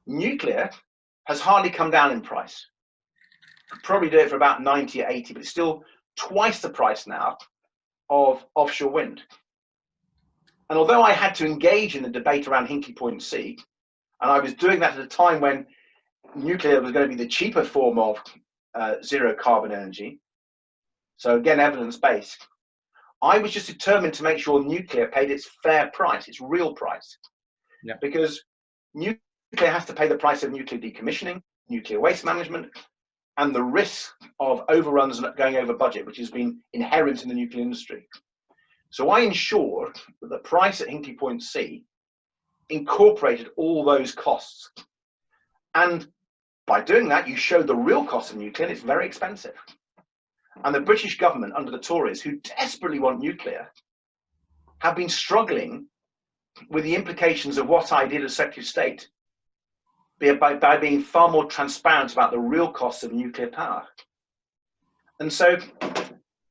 Nuclear has hardly come down in price. Could probably do it for about 90 or 80, but it's still twice the price now of offshore wind. And although I had to engage in the debate around Hinkley Point C, and I was doing that at a time when nuclear was going to be the cheaper form of zero carbon energy, so again, evidence-based, I was just determined to make sure nuclear paid its fair price, its real price. Yeah. Because nuclear has to pay the price of nuclear decommissioning, nuclear waste management, and the risk of overruns and going over budget, which has been inherent in the nuclear industry. So I ensured that the price at Hinkley Point C incorporated all those costs. And by doing that, you show the real cost of nuclear, and it's very expensive. And the British government, under the Tories, who desperately want nuclear, have been struggling with the implications of what I did as Secretary of State by being far more transparent about the real costs of nuclear power. And so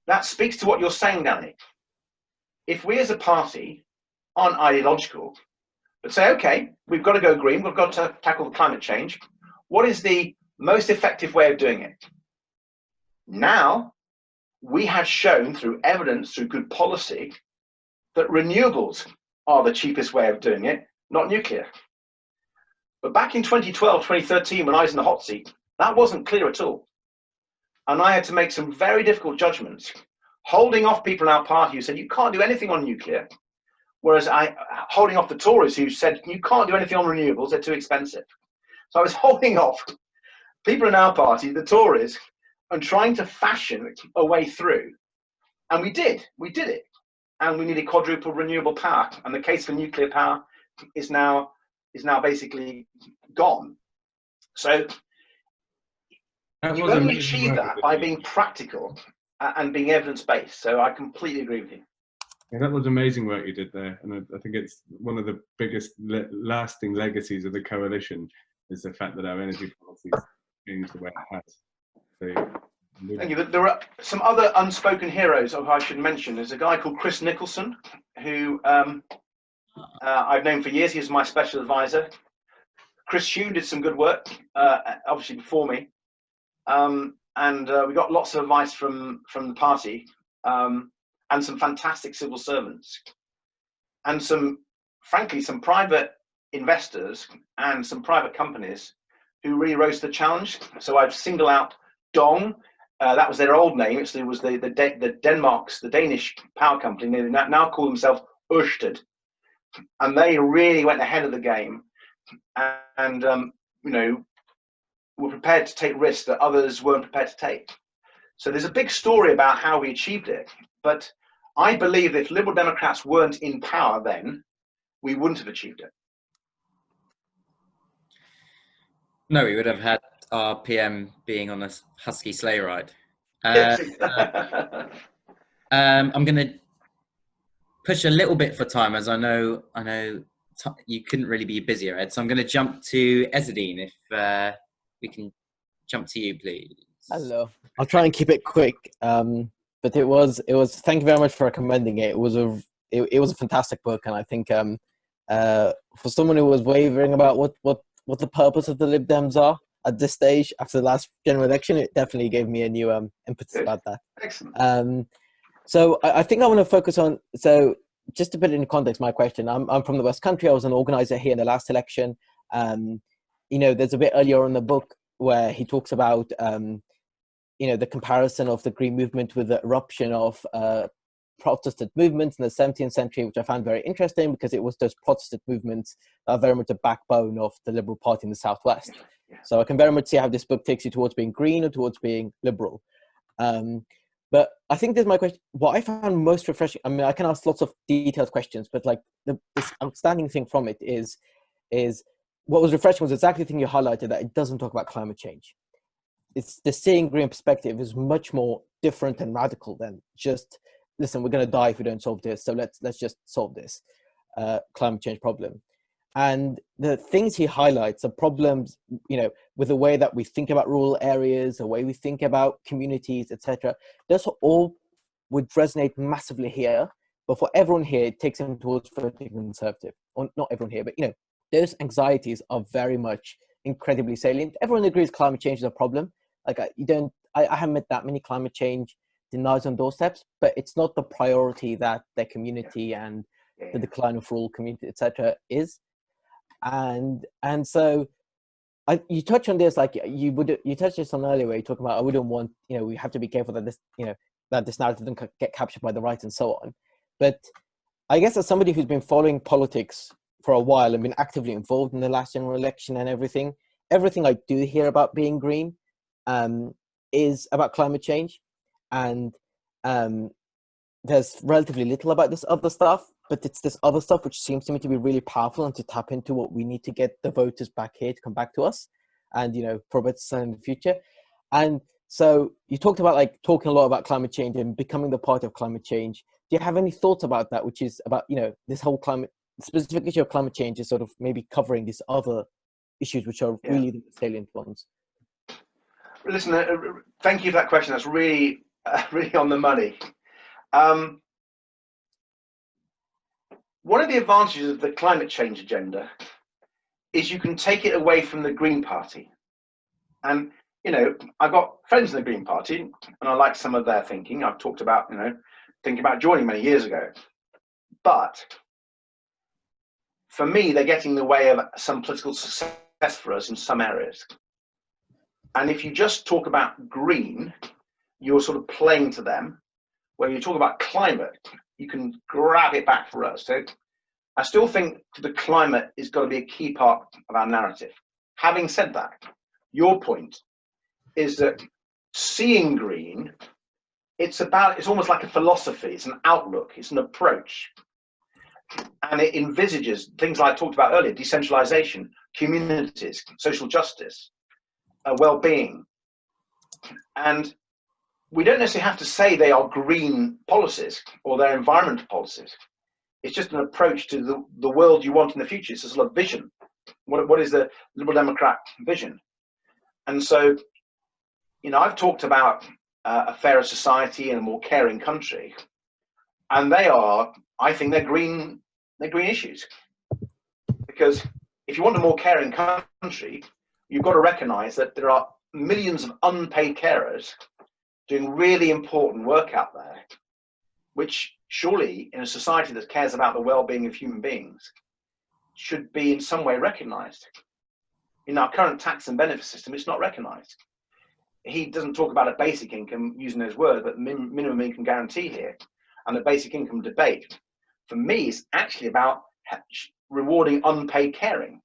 that speaks to what you're saying, Danny. If we as a party aren't ideological, but say, okay, we've got to go green, we've got to tackle climate change. What is the most effective way of doing it? Now, we have shown through evidence, through good policy, that renewables are the cheapest way of doing it, not nuclear. But back in 2012, 2013, when I was in the hot seat, that wasn't clear at all. And I had to make some very difficult judgments, holding off people in our party who said, you can't do anything on nuclear. Whereas holding off the Tories who said, you can't do anything on renewables, they're too expensive. So I was holding off people in our party, the Tories, and trying to fashion a way through. And we did it. And we needed quadruple renewable power. And the case for nuclear power is now basically gone. So you only achieve that by being practical and being evidence-based. So I completely agree with you. Yeah, that was amazing work you did there, and I think it's one of the biggest lasting legacies of the coalition is the fact that our energy policy changed the way it has. So, thank you. There are some other unspoken heroes who I should mention. There's a guy called Chris Nicholson, who I've known for years. He was my special advisor. Chris Hume did some good work, obviously before me, and we got lots of advice from the party. And some fantastic civil servants, and frankly, some private investors and some private companies who really rose to the challenge. So I'd single out Dong. That was their old name. It was the Danish power company. They now call themselves Ørsted, and they really went ahead of the game, and were prepared to take risks that others weren't prepared to take. So there's a big story about how we achieved it. But I believe if Liberal Democrats weren't in power then, we wouldn't have achieved it. No, we would have had our PM being on a husky sleigh ride. Yes. I'm going to push a little bit for time, as I know you couldn't really be busier, Ed. So I'm going to jump to Ezadine, if we can jump to you, please. Hello. I'll try and keep it quick. But it was. Thank you very much for recommending it. It was a fantastic book, and I think for someone who was wavering about what the purpose of the Lib Dems are at this stage after the last general election, it definitely gave me a new impetus about that. Excellent. So I think I want to focus on. So just to put it in context, my question. I'm from the West Country. I was an organizer here in the last election. There's a bit earlier in the book where he talks about the comparison of the Green movement with the eruption of Protestant movements in the 17th century, which I found very interesting because it was those Protestant movements that are very much the backbone of the Liberal Party in the Southwest. So I can very much see how this book takes you towards being green or towards being liberal. But I think there's my question. What I found most refreshing, I mean, I can ask lots of detailed questions, but like this outstanding thing from it is what was refreshing was exactly the thing you highlighted, that it doesn't talk about climate change. It's the seeing green perspective is much more different and radical than just, listen, we're going to die if we don't solve this, so let's just solve this climate change problem. And the things he highlights are problems, with the way that we think about rural areas, the way we think about communities, etc. Those all would resonate massively here, but for everyone here, it takes them towards voting conservative. Or not everyone here, but those anxieties are very much incredibly salient. Everyone agrees climate change is a problem. Like I haven't met that many climate change deniers on doorsteps, but it's not the priority that their community and the decline of rural community, etc. is. And so you touch on this, like you touched this on earlier, where you talk about, I wouldn't want, we have to be careful that this, that this narrative doesn't get captured by the right and so on. But I guess as somebody who's been following politics for a while and been actively involved in the last general election and everything I do hear about being green is about climate change. And there's relatively little about this other stuff, but it's this other stuff which seems to me to be really powerful and to tap into what we need to get the voters back here to come back to us and, for a better society in the future. And so you talked about talking a lot about climate change and becoming the part of climate change. Do you have any thoughts about that, which is about, this whole specific issue of climate change is sort of maybe covering these other issues which are really the salient ones? Listen, thank you for that question. That's really, really on the money. one of the advantages of the climate change agenda is you can take it away from the Green Party. And, you know, I've got friends in the Green Party and I like some of their thinking. I've talked about, you know, thinking about joining many years ago. But for me, they're getting in the way of some political success for us in some areas. And if you just talk about green, you're sort of playing to them. When you talk about climate, you can grab it back for us. So I still think the climate is got to be a key part of our narrative. Having said that, your point is that seeing green, it's almost like a philosophy, it's an outlook, it's an approach. And it envisages things like I talked about earlier, decentralization, communities, social justice, well-being. And we don't necessarily have to say they are green policies or they're environmental policies. It's just an approach to the world you want in the future. It's a sort of vision. What is the Liberal Democrat vision? And so, you know, I've talked about a fairer society and a more caring country. And I think they're green issues. Because if you want a more caring country, you've got to recognize that there are millions of unpaid carers doing really important work out there, which surely in a society that cares about the well-being of human beings should be in some way recognized. In our current tax and benefit system, it's not recognized. He doesn't talk about a basic income using those words, but minimum income guarantee here, and the basic income debate, for me, is actually about rewarding unpaid caring.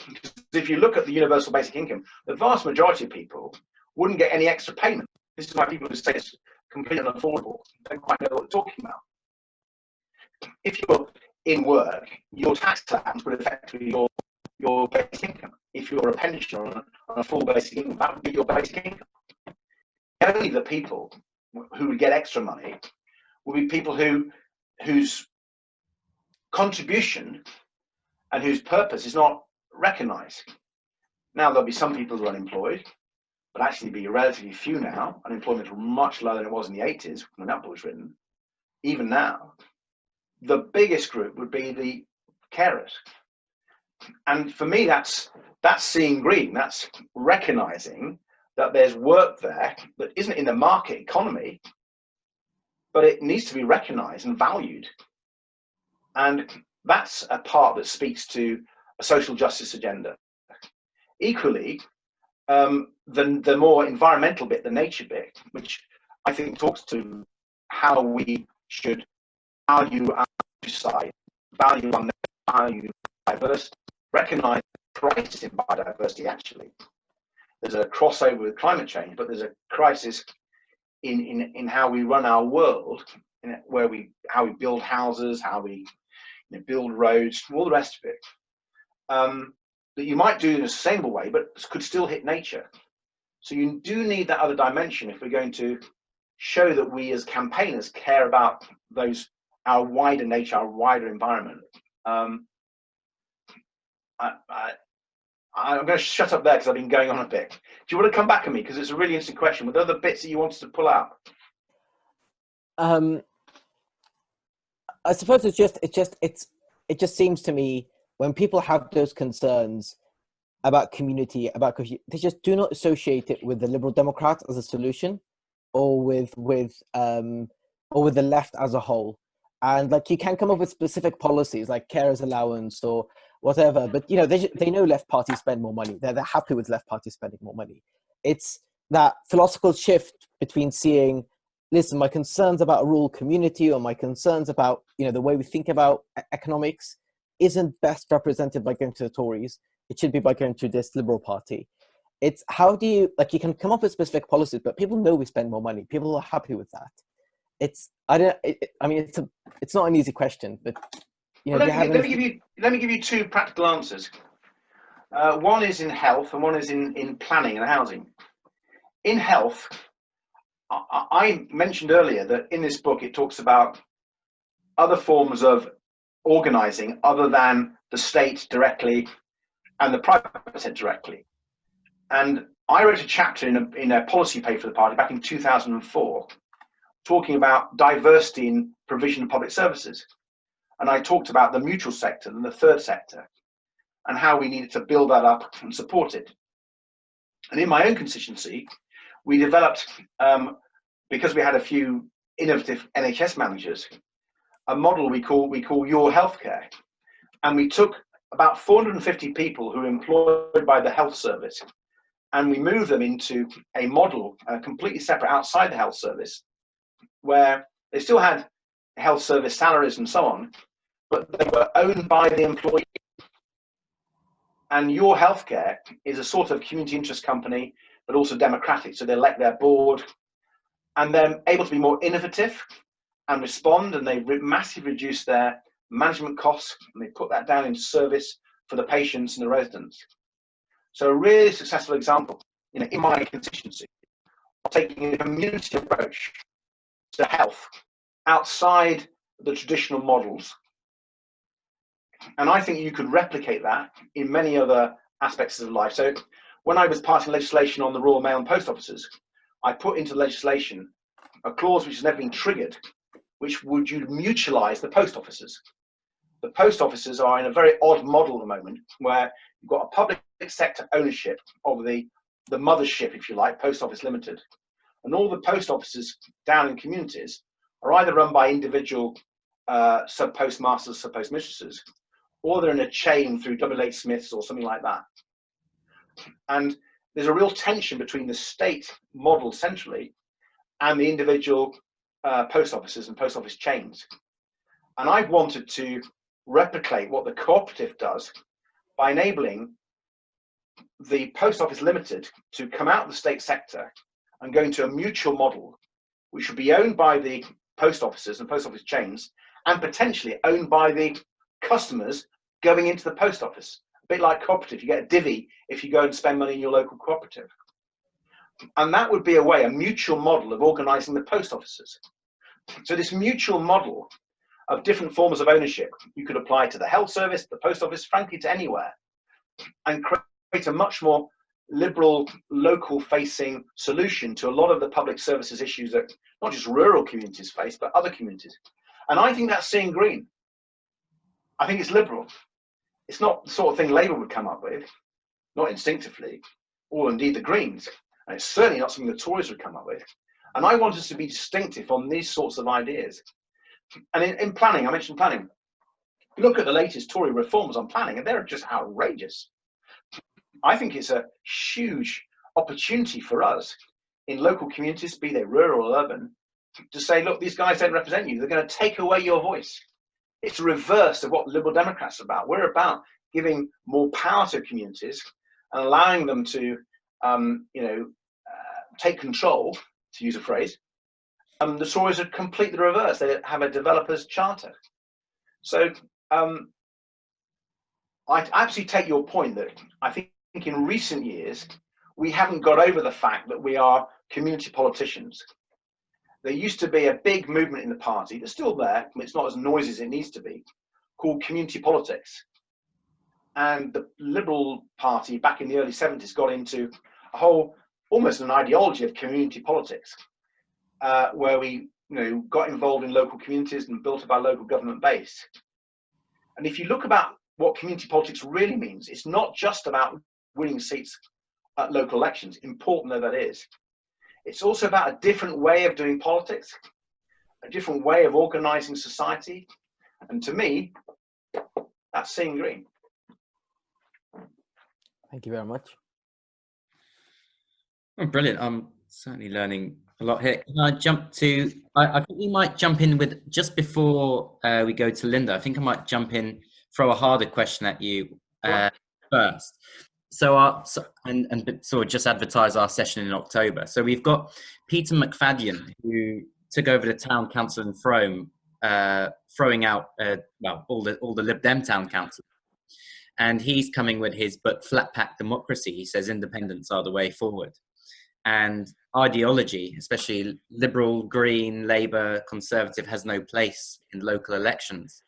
Because if you look at the universal basic income, the vast majority of people wouldn't get any extra payment. This is why people who say it's completely unaffordable don't quite know what they're talking about. If you're in work, your tax allowance would affect your basic income. If you're a pensioner on a full basic income, that would be your basic income. Only the people who would get extra money will be people whose contribution and whose purpose is not recognized. Now, there'll be some people who are unemployed, but actually be relatively few now. Unemployment is much lower than it was in the 80s when that book was written. Even now, the biggest group would be the carers. And for me, that's seeing green. That's recognizing that there's work there that isn't in the market economy, but it needs to be recognized and valued. And that's a part that speaks to a social justice agenda. Equally, the more environmental bit, the nature bit, which I think talks to how we should value our side, value diversity, recognize the crisis in biodiversity. Actually, there's a crossover with climate change, but there's a crisis in how we run our world, how we build houses, how we build roads, all the rest of it. That you might do in a sustainable way, but could still hit nature. So you do need that other dimension if we're going to show that we as campaigners care about our wider nature, our wider environment. I'm going to shut up there because I've been going on a bit. Do you want to come back at me? Because it's a really interesting question. Were there other bits that you wanted to pull out? I suppose it just seems to me when people have those concerns about community, they just do not associate it with the Liberal Democrats as a solution, or with the left as a whole. And like you can come up with specific policies like carers allowance or whatever, but they know left parties spend more money. They're happy with left parties spending more money. It's that philosophical shift between seeing, listen, my concerns about a rural community or my concerns about the way we think about economics isn't best represented by going to the Tories. It should be by going to this Liberal Party. It's how do you can come up with specific policies, but people know we spend more money. People are happy with that. It's not an easy question, but let me give you two practical answers. One is in health and one is in planning and housing. In health, I mentioned earlier that in this book it talks about other forms of organizing other than the state directly and the private sector directly. And I wrote a chapter in a policy paper for the party back in 2004 talking about diversity in provision of public services. And I talked about the mutual sector and the third sector and how we needed to build that up and support it. And in my own constituency, we developed, because we had a few innovative NHS managers, a model we call Your Healthcare. And we took about 450 people who were employed by the health service, and we moved them into a model completely separate outside the health service, where they still had health service salaries and so on, but they were owned by the employee. And Your Healthcare is a sort of community interest company, but also democratic. So they elect their board, and they're able to be more innovative and respond, and they massively reduce their management costs, and they put that down into service for the patients and the residents. So a really successful example, in my constituency, of taking a community approach to health outside the traditional models. And I think you could replicate that in many other aspects of life. So when I was passing legislation on the Royal Mail and Post Offices, I put into legislation a clause which has never been triggered, which would you mutualise the post offices. The post offices are in a very odd model at the moment, where you've got a public sector ownership of the mothership, if you like, Post Office Limited. And all the post offices down in communities are either run by individual sub-postmasters, sub-postmistresses, or they're in a chain through WH Smiths or something like that. And there's a real tension between the state model centrally and the individual post offices and post office chains. And I've wanted to replicate what the cooperative does by enabling the Post Office Limited to come out of the state sector and go into a mutual model, which would be owned by the post offices and post office chains, and potentially owned by the customers going into the post office. A bit like cooperative, you get a divvy if you go and spend money in your local cooperative. And that would be a mutual model of organising the post offices. So this mutual model of different forms of ownership, you could apply to the health service, the post office, frankly, to anywhere, and create a much more liberal, local-facing solution to a lot of the public services issues that not just rural communities face, but other communities. And I think that's seeing green. I think it's liberal. It's not the sort of thing Labour would come up with, not instinctively, or indeed the Greens. And it's certainly not something the Tories would come up with. And I want us to be distinctive on these sorts of ideas. And in planning, I mentioned planning. Look at the latest Tory reforms on planning, and they're just outrageous. I think it's a huge opportunity for us in local communities, be they rural or urban, to say, look, these guys don't represent you. They're going to take away your voice. It's the reverse of what Liberal Democrats are about. We're about giving more power to communities and allowing them to, take control, to use a phrase. The Tories are completely the reverse. They have a developer's charter. So I absolutely take your point that I think in recent years, we haven't got over the fact that we are community politicians. There used to be a big movement in the party that's still there, but it's not as noisy as it needs to be, called community politics. And the Liberal Party back in the early 70s got into a whole, almost an ideology of community politics, where we got involved in local communities and built up our local government base. And if you look about what community politics really means, it's not just about winning seats at local elections, important though that is. It's also about a different way of doing politics, a different way of organising society. And to me, that's seeing green. Thank you very much. Oh, brilliant. I'm certainly learning a lot here. Can I jump to, I think we might jump in with, just before we go to Linda, I think I might jump in, throw a harder question at you first. So sort of just advertise our session in October. So we've got Peter McFadden, who took over the town council in Frome, throwing out all the Lib Dem town council, and he's coming with his book Flat Pack Democracy. He says independents are the way forward, and ideology, especially Liberal, Green, Labour, Conservative, has no place in local elections.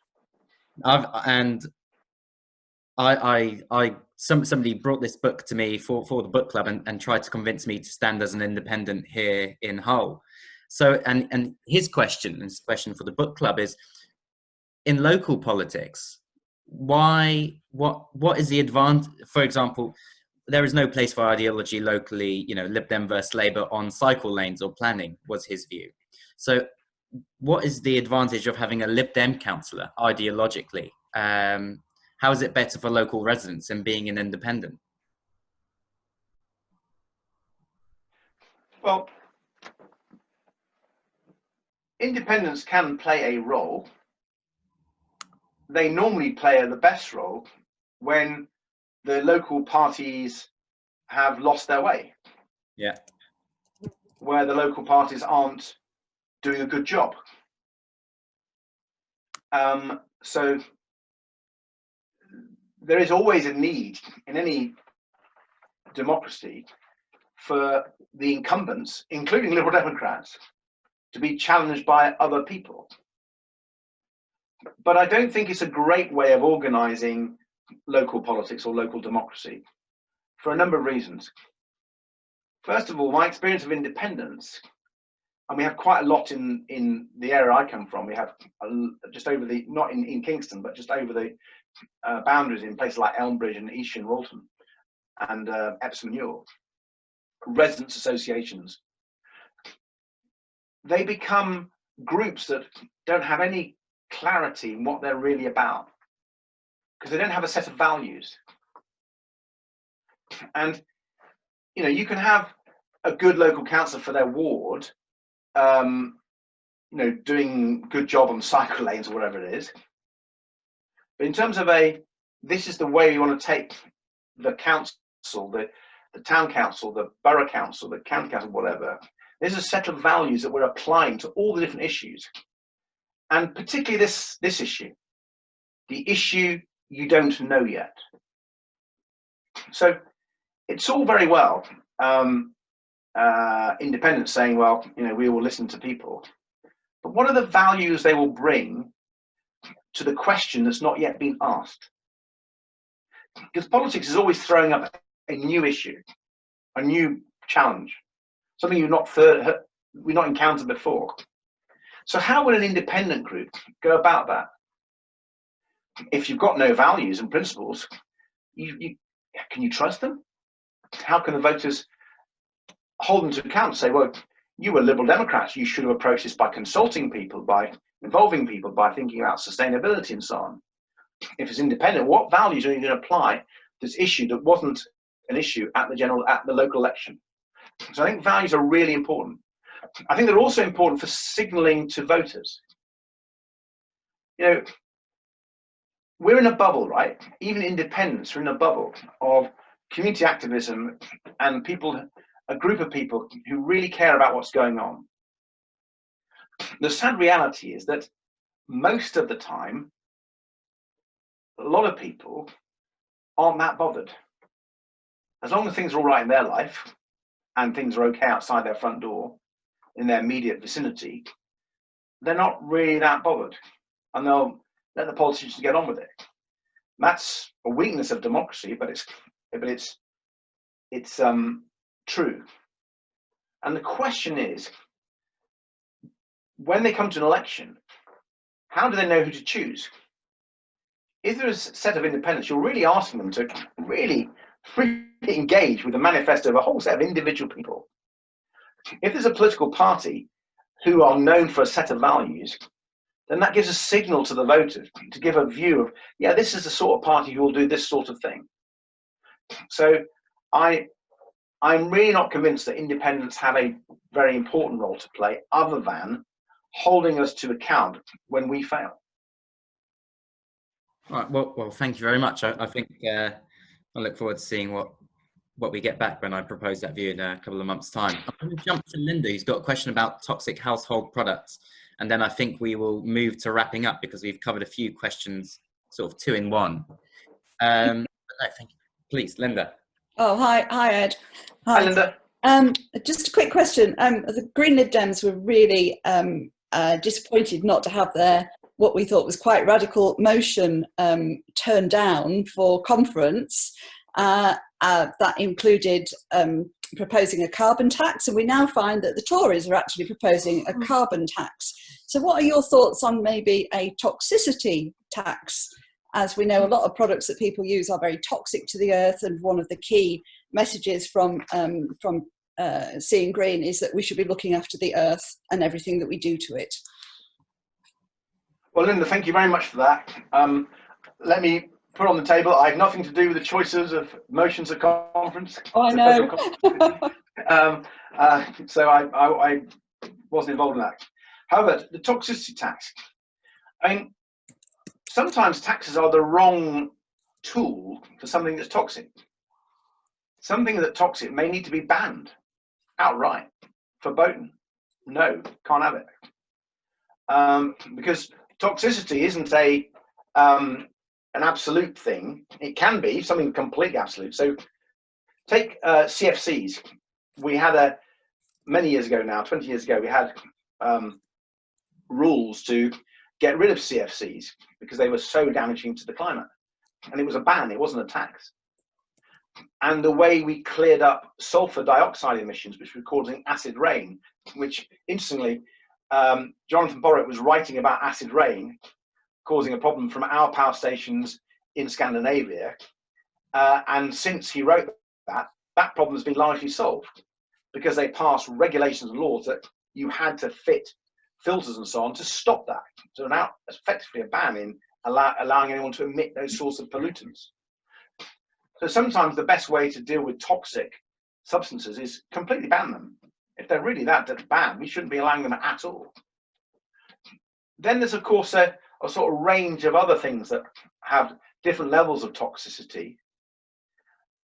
Somebody brought this book to me for the book club and tried to convince me to stand as an independent here in Hull. So, and his question for the book club is, in local politics, what is the advantage? For example, there is no place for ideology locally. You know, Lib Dem versus Labour on cycle lanes or planning was his view. So what is the advantage of having a Lib Dem councillor ideologically? How is it better for local residents than being an independent? Well, independents can play a role. They normally play the best role when the local parties have lost their way. Yeah. Where the local parties aren't doing a good job. So there is always a need in any democracy for the incumbents, including Liberal Democrats, to be challenged by other people. But I don't think it's a great way of organizing local politics or local democracy for a number of reasons. First of all, my experience of independence, and we have quite a lot in the area I come from. We have just over the, not in Kingston, but just over the boundaries in places like Elmbridge and East and Walton and Epsom and Ewell, residents associations. They become groups that don't have any clarity in what they're really about because they don't have a set of values. And you know, you can have a good local councillor for their ward, you know, doing a good job on cycle lanes or whatever it is. But in terms of this is the way we want to take the council, the town council, the borough council, the county council, whatever. There's a set of values that we're applying to all the different issues. And particularly this issue, the issue you don't know yet. So it's all very well, independents saying, well, you know, we will listen to people. But what are the values they will bring to the question that's not yet been asked? Because politics is always throwing up a new issue, a new challenge, something we've not encountered before. So how will an independent group go about that? If you've got no values and principles, can you trust them? How can the voters hold them to account and say, well, you were Liberal Democrats, you should have approached this by consulting people, by involving people, by thinking about sustainability and so on. If it's independent, what values are you going to apply to this issue that wasn't an issue at the local election? So I think values are really important. I think they're also important for signalling to voters. You know, we're in a bubble, right? Even independents are in a bubble of community activism and people, a group of people who really care about what's going on. The sad reality is that most of the time, a lot of people aren't that bothered. As long as things are all right in their life and things are okay outside their front door, in their immediate vicinity, they're not really that bothered. And they'll let the politicians get on with it. That's a weakness of democracy, but it's true. And the question is, when they come to an election, how do they know who to choose? If there's a set of independents, you're really asking them to really engage with the manifesto of a whole set of individual people. If there's a political party who are known for a set of values, then that gives a signal to the voters to give a view of, yeah, this is the sort of party who will do this sort of thing. So I'm really not convinced that independents have a very important role to play other than holding us to account when we fail. All right, well, thank you very much. I think I look forward to seeing what we get back when I propose that view in a couple of months' time. I'm going to jump to Linda, who's got a question about toxic household products. And then I think we will move to wrapping up because we've covered a few questions, sort of two in one. But no, thank you. Please, Linda. Oh, hi Ed. Hi, Linda. Just a quick question. The Green Lib Dems were really disappointed not to have their, what we thought was quite radical motion turned down for conference. That included proposing a carbon tax, and we now find that the Tories are actually proposing a carbon tax. So what are your thoughts on maybe a toxicity tax? As we know, a lot of products that people use are very toxic to the earth, and one of the key messages from Seeing Green is that we should be looking after the earth and everything that we do to it. Well, Linda, thank you very much for that. Let me put on the table, I have nothing to do with the choices of motions at conference. Oh, I know. So I wasn't involved in that. However, the toxicity tax, I mean, sometimes taxes are the wrong tool for something that's toxic. Something that's toxic may need to be banned outright, verboten. No, can't have it. Because toxicity isn't an absolute thing. It can be something completely absolute. So take CFCs. We had many years ago now, 20 years ago, we had rules to get rid of CFCs because they were so damaging to the climate. And it was a ban, it wasn't a tax. And the way we cleared up sulfur dioxide emissions, which were causing acid rain, which interestingly, Jonathon Porritt was writing about acid rain causing a problem from our power stations in Scandinavia. And since he wrote that problem has been largely solved because they passed regulations and laws that you had to fit filters and so on to stop that. So now effectively a ban in allowing anyone to emit those sorts of pollutants. So sometimes the best way to deal with toxic substances is completely ban them. If they're really that bad, we shouldn't be allowing them at all. Then there's of course a sort of range of other things that have different levels of toxicity.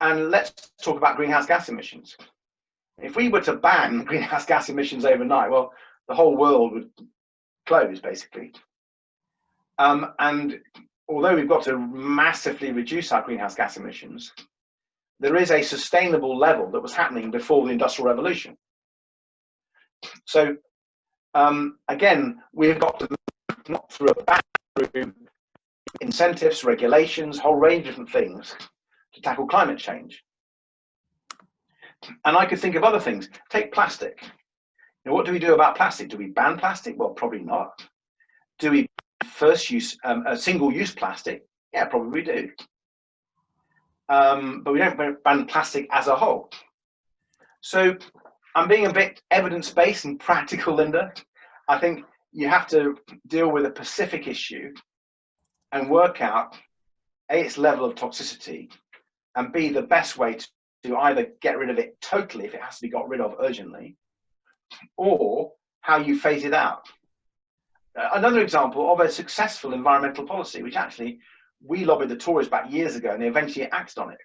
And let's talk about greenhouse gas emissions. If we were to ban greenhouse gas emissions overnight, well, the whole world would close basically. And although we've got to massively reduce our greenhouse gas emissions, there is a sustainable level that was happening before the Industrial Revolution. So again, we've got to not through a ban, through incentives, regulations, a whole range of different things to tackle climate change. And I could think of other things. Take plastic. Now, what do we do about plastic? Do we ban plastic? Well, probably not. Do we first use single-use plastic? Yeah, probably we do. But we don't ban plastic as a whole. So I'm being a bit evidence-based and practical, Linda. I think you have to deal with a specific issue and work out A, its level of toxicity, and B, the best way to either get rid of it totally if it has to be got rid of urgently, or how you phase it out. Another example of a successful environmental policy, which actually we lobbied the Tories back years ago and they eventually acted on it.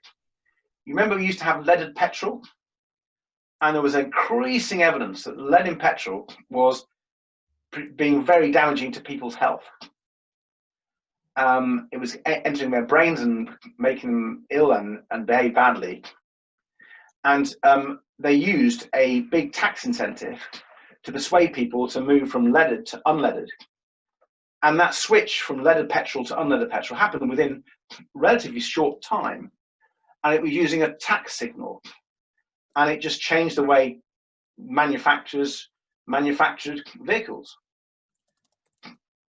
You remember we used to have leaded petrol? And there was increasing evidence that lead in petrol was being very damaging to people's health. It was entering their brains and making them ill and behave badly. And they used a big tax incentive to persuade people to move from leaded to unleaded. And that switch from leaded petrol to unleaded petrol happened within relatively short time. And it was using a tax signal. And it just changed the way manufacturers manufactured vehicles.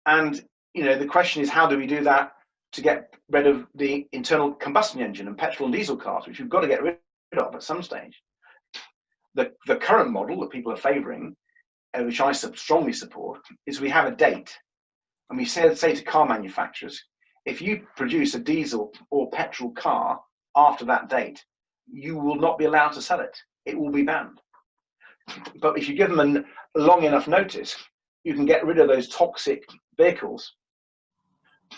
And the question is, how do we do that to get rid of the internal combustion engine and petrol and diesel cars, which we've got to get rid of at some stage? The current model that people are favouring, which I strongly support, is we have a date. And we say to car manufacturers, if you produce a diesel or petrol car after that date, you will not be allowed to sell it. It will be banned. But if you give them a long enough notice, you can get rid of those toxic vehicles.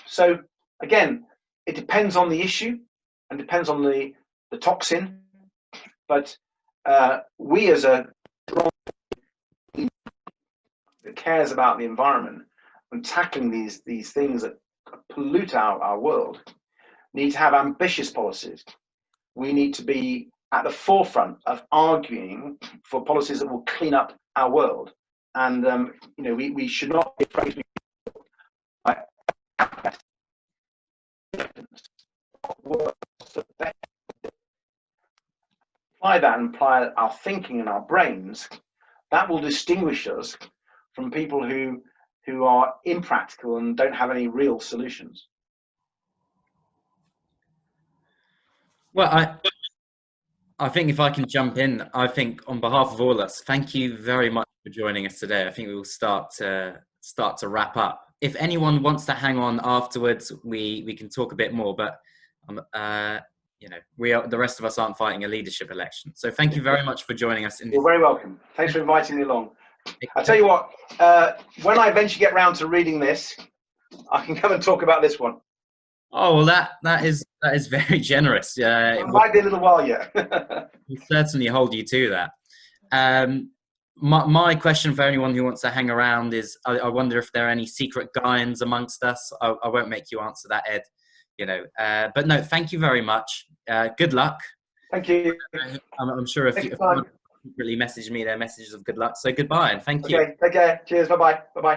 So again, it depends on the issue and depends on the toxin. But we as a that cares about the environment and tackling these things that pollute our world need to have ambitious policies. We need to be at the forefront of arguing for policies that will clean up our world. And we should not be afraid to apply that and apply our thinking and our brains. That will distinguish us from people who who are impractical and don't have any real solutions. Well, I think if I can jump in, I think on behalf of all of us, thank you very much for joining us today. I think we will start to wrap up. If anyone wants to hang on afterwards, we can talk a bit more. But you know, the rest of us aren't fighting a leadership election. So thank you very much for joining us. You're very welcome. Thanks for inviting me along. I'll tell you what, when I eventually get round to reading this, I can come and talk about this one. Oh, well, that is very generous. It might be a little while yet. We'll certainly hold you to that. My question for anyone who wants to hang around is, I wonder if there are any secret guides amongst us. I won't make you answer that, Ed. You know, but no, thank you very much. Good luck. Thank you. I'm sure if you really message me their messages of good luck. So goodbye and thank you. Okay, take care. Cheers. Bye-bye. Bye-bye.